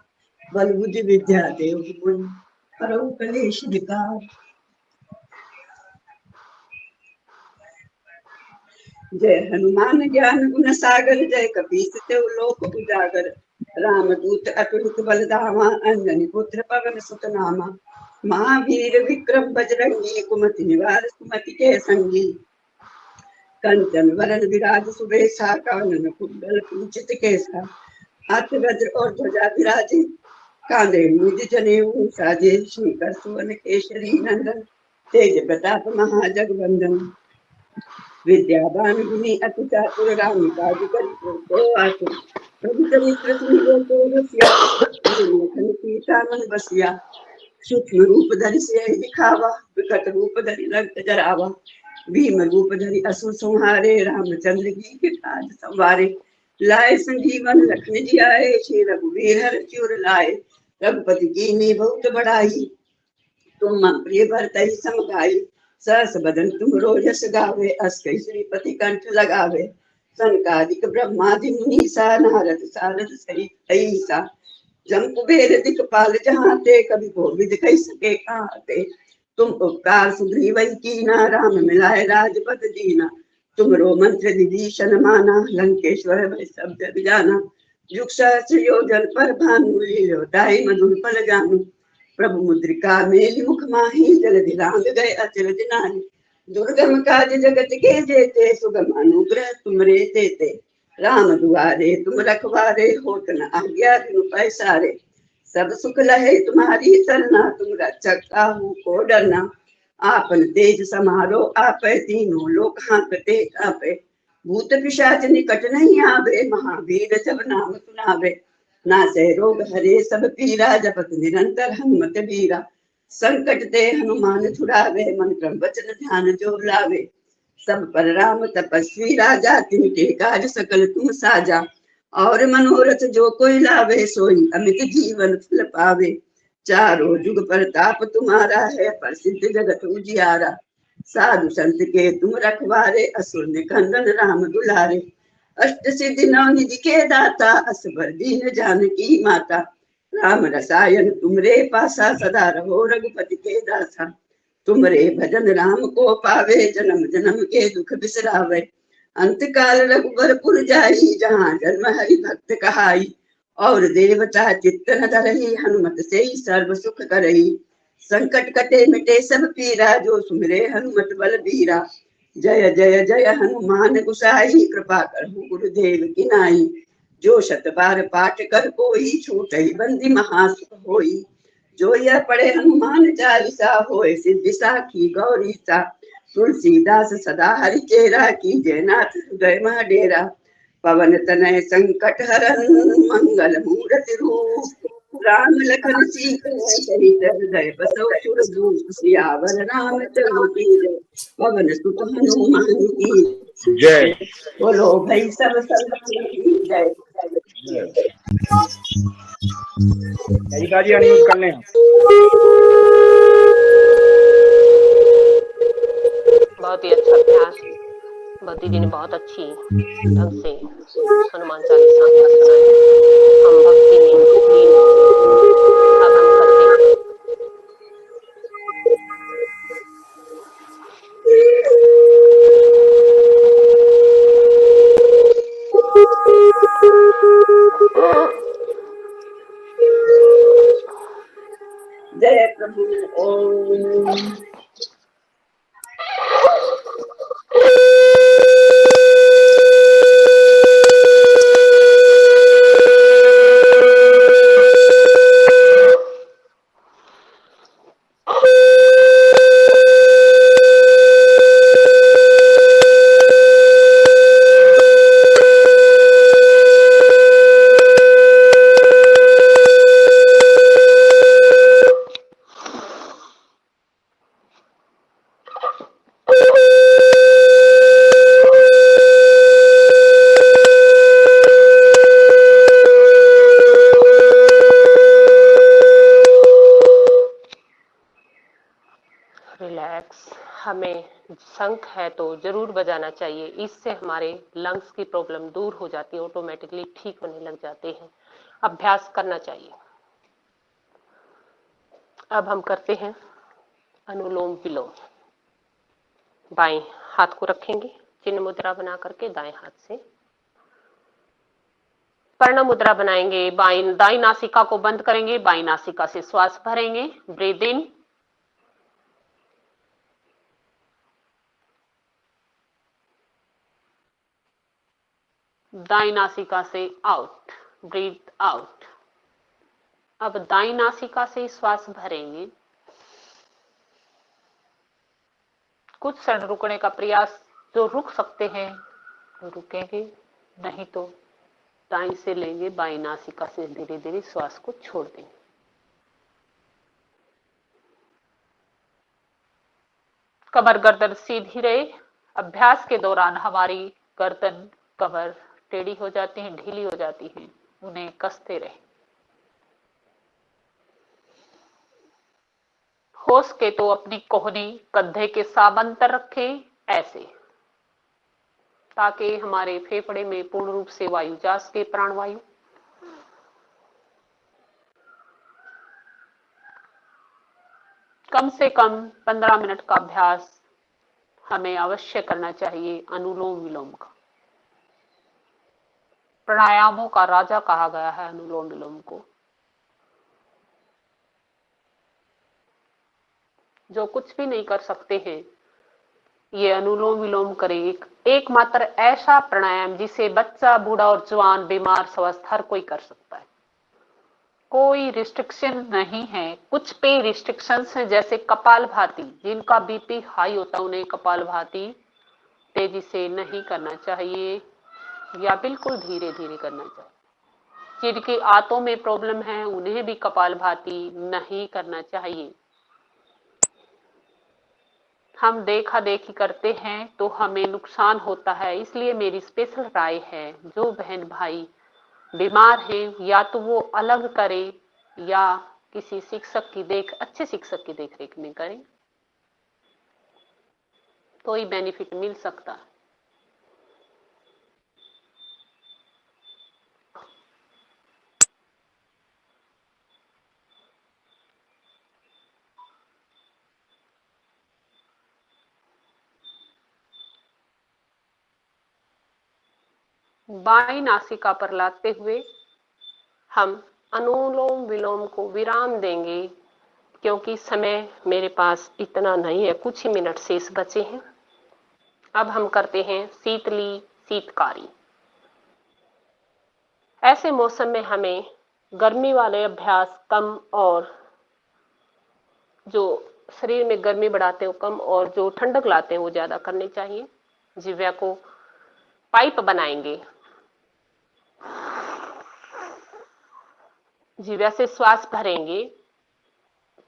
बल बुद्धि विद्या देहु गुण करहु कलेश विकार। जय हनुमान ज्ञान गुण सागर जय कपीस तिहु लोक उजागर। रामदूत अतुलित बलधामा अंजनी पुत्र पवन सुत नामा। महावीर विक्रम बजरंगी कुमति निवार सुमति के संगी। कंचन वरण विराज सुबेसा कानन कुंडल कुंचित केसा। हाथ वज्र और ध्वजा विराजे कांधे मूज जनेऊ साजे। शंकर सुवन केसरी नंदन तेज प्रताप महाजगवंदन। विद्यावान गुणी अति चातुर राम काज करिबो आतुर। प्रभु चरित्र सुनिबो तो रसिया लेखन सीता मन बसिया। सूक्ष्म रूप धरि सियहि दिखावा विकट रूप धरि लंक जरावा। भीम रूप धरि असुर संहारे रामचंद्र की काज संवारे। लाए संजीवन लखन जियाए श्री रघुवीर हर चिर लाए। रघुपति कीन्ही बहुत बड़ाई तुम मम प्रिय भरतहि सम भाई। सहस बदन तुम रोजस गावे अस कई श्रीपति कंठ लगावे। सनकादिक ब्रह्मादि मुनीसा नारद सारद सहित ऐसा। जम कुबेर दिखपाल जहाते कभी कोविद कह सके कहते। तुम उपकार सुग्रीवहि कीना राम मिलाए राजपद दीना। तुमरो मंत्र विभीषण माना लंकेश्वर भय सब जग जाना। जुग सहस्र योजन पर भानु लील्योताहि मधुर फल जानु। प्रभु मुद्रिका मेलि मुख माहि जलधि लांघ गए अचरज नाहि। दुर्गम काज जगत के जेते सुगम अनुग्रह तुमरे तेते। राम दुआरे तुम रखवारे होत न आज्ञा बिनु पैसारे। सब सुख लहे तुम्हारी सरना तुम रक्षक काहू को डरना। आपन तेज समारो आपै तीनों लोक हांकते कापै। भूत पिशाच निकट नहीं आवे महावीर जब नाम सुनावे। नासै रोग हरे सब पीरा जपत निरंतर हनुमत बीरा। संकट ते हनुमान छुड़ावे मन क्रम वचन ध्यान जो लावे। सब पर राम तपस्वी राजा तिनके काज सकल तुम साजा। और मनोरथ जो कोई लावे सोई अमित जीवन फल पावे। चारों जुग प्रताप तुम्हारा है प्रसिद्ध जगत उजियारा। साधु संत के तुम रखवारे असुर निकंदन राम दुलारे। अष्ट सिद्धि नौ निधि के दाता असबर दीन जानकी माता। राम रसायन तुमरे पासा सदा रहो रघुपति के दासा। तुमरे भजन राम को पावे जन्म जन्म के दुख बिसरावे। अंत काल रघुबरपुर जाई जहाँ जन्म हरि भक्त कहाई। और देवता चित्त न धरहि हनुमत से सर्व सुख करही। संकट कटे मिटे सब पीरा जो सुमिरे हनुमत बल बीरा। जय जय जय हनुमान गुसाई कृपा करहु गुरुदेव की नाई। जो शत बार पाठ कर कोई छूटहि बंदी महासुख होई। जो यह पढ़े हनुमान चालीसा होए सिद्धि साखी गौरी सा। तुलसीदास सदा हरिचेरा की जयनाथ हृदय मह डेरा। पवन तनय संकट हरन मंगल मूर्ति रूप। राम लखन सीता सहित हृदय बसौ सुरभूप। सियावर रामचंद्र की जय पवन सुत हनुमान की जय। बोलो भाई सब संतन की जय। गीता जी अनम्यूट कर लें। बहुत ही अच्छा अभ्यास भक्ति जी ने बहुत अच्छी ढंग से हनुमान चालीसा सुनाई। हम भक्ति में लीन अब हम करते हैं। जय प्रभु ओम रिलैक्स। हमें शंख है तो जरूर बजाना चाहिए, इससे हमारे लंग्स की प्रॉब्लम दूर हो जाती है, ऑटोमेटिकली ठीक होने लग जाते हैं। अभ्यास करना चाहिए। अब हम करते हैं अनुलोम विलोम। बाएं हाथ को रखेंगे चिन्ह मुद्रा बना करके, दाएं हाथ से पर्ण मुद्रा बनाएंगे। दाई नासिका को बंद करेंगे, बाई नासिका से श्वास भरेंगे। ब्रीद इन, दाई नासिका से आउट, ब्रीथ आउट। अब दाई नासिका से श्वास भरेंगे। कुछ क्षण रुकने का प्रयास, जो रुक सकते हैं तो रुकेंगे, नहीं तो दाई से लेंगे, बाई नासिका से धीरे धीरे श्वास को छोड़ देंगे। कमर गर्दन सीधी रहे। अभ्यास के दौरान हमारी गर्दन कमर टेढ़ी हो जाती है, ढीली हो जाती है, उन्हें कसते रहे। हो सके तो अपनी कोहनी कंधे के समांतर रखें, ऐसे, ताकि हमारे फेफड़े में पूर्ण रूप से वायु जा सके, प्राणवायु। कम से कम 15 मिनट का अभ्यास हमें अवश्य करना चाहिए अनुलोम विलोम का। प्राणायामों का राजा कहा गया है अनुलोम विलोम को। जो कुछ भी नहीं कर सकते हैं, ये अनुलोम विलोम करें। एकमात्र ऐसा प्राणायाम जिसे बच्चा, बूढ़ा और जवान, बीमार, स्वस्थ हर कोई कर सकता है। कोई रिस्ट्रिक्शन नहीं है। कुछ पे रिस्ट्रिक्शंस हैं, जैसे कपालभाति। जिनका बीपी हाई होता है उन्हें कपालभाति तेजी से नहीं करना चाहिए, या बिल्कुल धीरे धीरे करना चाहिए। जिनकी आंतों में प्रॉब्लम है उन्हें भी कपालभाति नहीं करना चाहिए। हम देखा देखी करते हैं तो हमें नुकसान होता है। इसलिए मेरी स्पेशल राय है, जो बहन भाई बीमार हैं, या तो वो अलग करें या किसी शिक्षक की अच्छे शिक्षक की देखरेख में करें, तो ही बेनिफिट मिल सकता है। बाईं नासिका पर लाते हुए हम अनुलोम विलोम को विराम देंगे, क्योंकि समय मेरे पास इतना नहीं है, कुछ ही मिनट शेष बचे हैं। अब हम करते हैं शीतली शीतकारी। ऐसे मौसम में हमें गर्मी वाले अभ्यास कम, और जो शरीर में गर्मी बढ़ाते हैं वो कम, और जो ठंडक लाते हैं वो ज्यादा करने चाहिए। जिह्वा को पाइप बनाएंगे। जिह्वा से श्वास भरेंगे,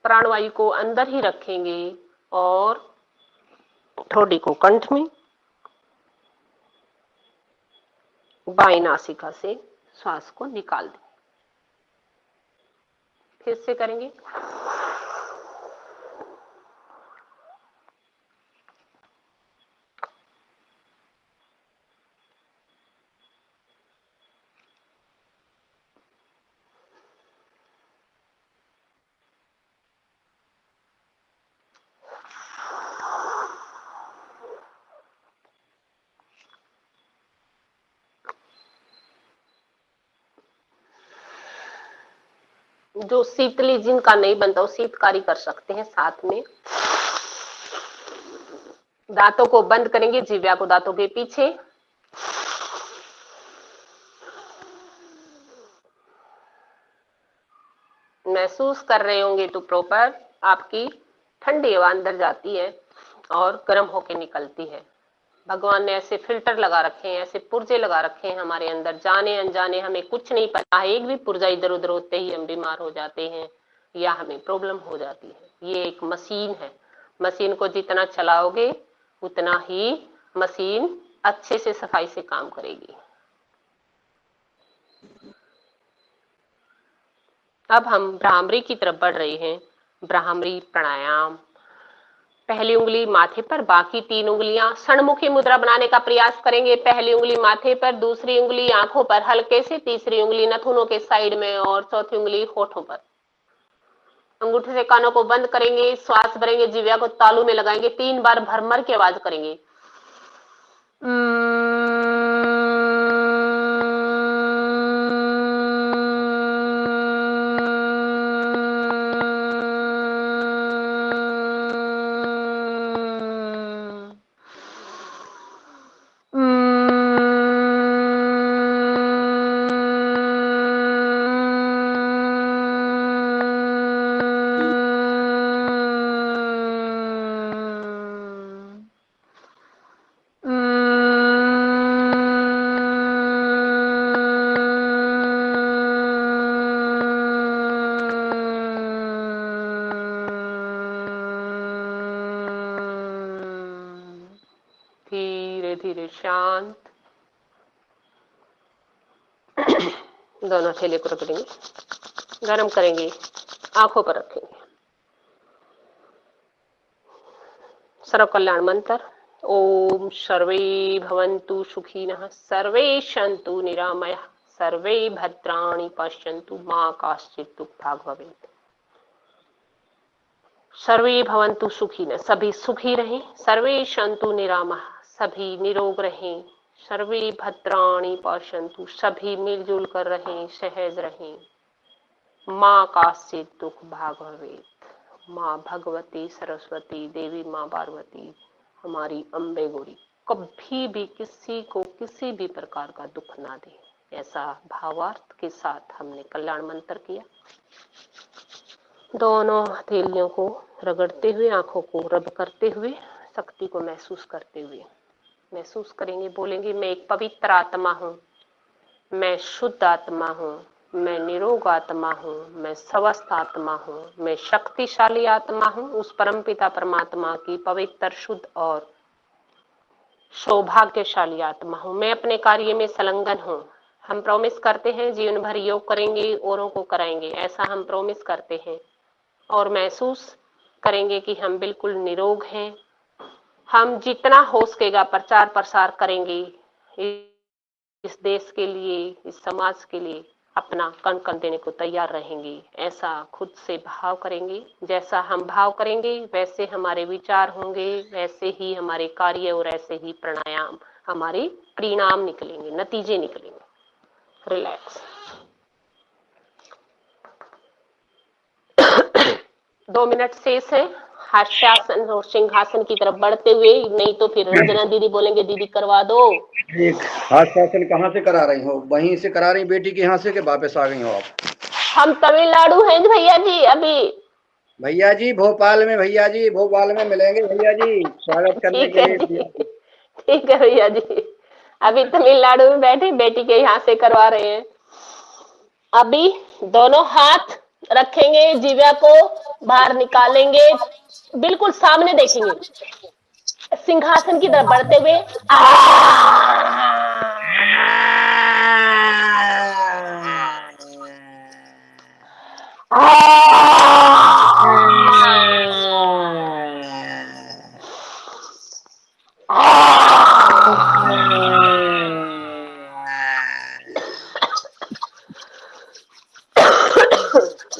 प्राणवायु को अंदर ही रखेंगे और ठोड़ी को कंठ में, बाईं नासिका से श्वास को निकाल दें। फिर से करेंगे। जो शीतली जिनका नहीं बनता वो शीतकारी कर सकते हैं। साथ में दांतों को बंद करेंगे, जिह्वा को दांतों के पीछे। महसूस कर रहे होंगे तो प्रॉपर आपकी ठंडी हवा अंदर जाती है और गर्म होके निकलती है। भगवान ने ऐसे फिल्टर लगा रखे हैं, ऐसे पुर्जे लगा रखे हैं हमारे अंदर, जाने अनजाने हमें कुछ नहीं पता है, एक भी पुर्जा इधर उधर होते ही हम बीमार हो जाते हैं या हमें प्रॉब्लम हो जाती है। ये एक मशीन है। मशीन को जितना चलाओगे उतना ही मशीन अच्छे से सफाई से काम करेगी। अब हम भ्रामरी की तरफ बढ़ रहे हैं। भ्रामरी प्राणायाम। पहली उंगली माथे पर, बाकी 3 उंगलियां षणमुखी मुद्रा बनाने का प्रयास करेंगे। पहली उंगली माथे पर, दूसरी उंगली आंखों पर हल्के से, तीसरी उंगली नाखूनों के साइड में और चौथी उंगली होठों पर। अंगूठे से कानों को बंद करेंगे, श्वास भरेंगे, जिह्वा को तालू में लगाएंगे, 3 बार भरमर की आवाज करेंगे। धीरे धीरे शांत। दोनों हथेली को रगड़ेंगे, गर्म करेंगे, आंखों पर रखेंगे। सर्व कल्याण मंत्र। ओम सर्वे भवन्तु सुखिनः, सर्वे सन्तु निरामयाः, सर्वे भद्राणि पश्यन्तु, मा कश्चित् दुःखभाग् भवेत्। सर्वे भवन्तु सुखिनः, सभी सुखी रहें। सर्वे सन्तु निरामयाः, सभी निरोग रहें। सर्वे भद्राणि पश्यन्तु, सभी मिलजुल कर रहें, सहज रहें। माँ कश्चित् दुःखभाग् भवेत्। माँ भगवती सरस्वती देवी, माँ पार्वती, हमारी अम्बे गौरी कभी भी किसी को किसी भी प्रकार का दुख ना दे, ऐसा भावार्थ के साथ हमने कल्याण मंत्र किया। दोनों हथेलियों को रगड़ते हुए, आंखों को रब करते हुए, शक्ति को महसूस करते हुए महसूस करेंगे, बोलेंगे मैं एक पवित्र आत्मा हूँ, मैं शुद्ध आत्मा हूँ, मैं निरोग आत्मा हूँ, मैं स्वस्थ आत्मा हूँ, मैं शक्तिशाली आत्मा हूँ, उस परमपिता परमात्मा की पवित्र, शुद्ध और सौभाग्यशाली आत्मा हूँ। मैं अपने कार्य में संलग्न हूँ। हम प्रॉमिस करते हैं जीवन भर योग करेंगे, औरों को कराएंगे, ऐसा हम प्रॉमिस करते हैं और महसूस करेंगे कि हम बिल्कुल निरोग हैं। हम जितना हो सकेगा प्रचार प्रसार करेंगे, इस देश के लिए, इस समाज के लिए अपना कण कण देने को तैयार रहेंगे, ऐसा खुद से भाव करेंगे। जैसा हम भाव करेंगे वैसे हमारे विचार होंगे, वैसे ही हमारे कार्य और ऐसे ही प्राणायाम हमारे परिणाम निकलेंगे, नतीजे निकलेंगे। रिलैक्स। 2 मिनट शेष है। हास्यासन और सिंहासन की तरफ बढ़ते हुए, नहीं तो फिर रंजना दीदी बोलेंगे दीदी करवा दो। एक हास्यासन कहाँ से करा रही हो? वहीं से करा रही बेटी के यहाँ से, के वापस आ गई हो आप? हम तमिलनाडु हैं भैया जी। अभी भैया जी भोपाल में, भैया जी भोपाल में मिलेंगे भैया जी, स्वागत करने ठीक के है लिए। जी, ठीक है भैया जी। अभी तमिलनाडु में बैठे, बेटी के यहाँ से करवा रहे हैं। अभी दोनों हाथ रखेंगे, जिह्वा को बाहर निकालेंगे, बिल्कुल सामने देखेंगे, सिंहासन की तरफ बढ़ते हुए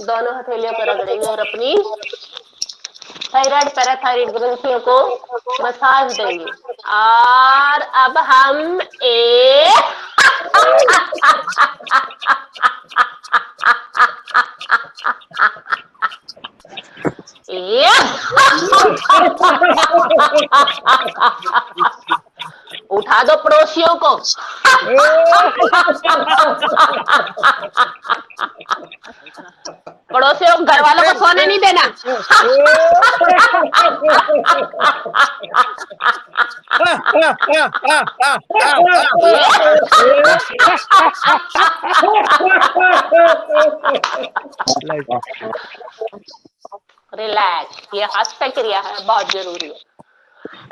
दोनों हथेलियों को रगड़ेंगे और अपनी थायराइड पैराथायराइड ग्रंथियों को मसाज देंगे। और अब हम उठा दो पड़ोसियों को। पड़ोसियों घर वालों को सोने नहीं देना। रिलैक्स, ये हस्त क्रिया है, बहुत जरूरी है।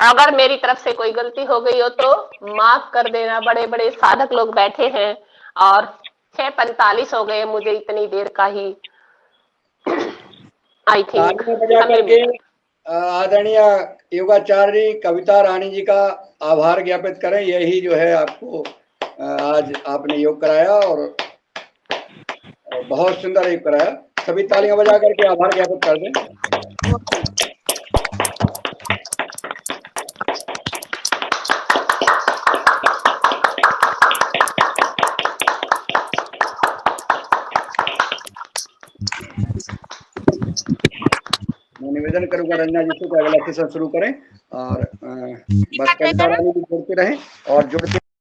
अगर मेरी तरफ से कोई गलती हो गई हो तो माफ कर देना। बड़े बड़े साधक लोग बैठे हैं और 6:45 हो गए, मुझे इतनी देर का ही आई थिंक तालियां बजा समय करके मिला। आदरणीय योगाचार्य कविता रानी जी का आभार ज्ञापित करें। यही जो है आपको आज आपने योग कराया और बहुत सुंदर योग कराया। सभी तालियां बजा करके आभार ज्ञापित कर दें। मैं निवेदन करूंगा रंजना जी से कि अगला सेशन शुरू करें और बस कविता रानी जी जुड़ते रहें और जुड़ते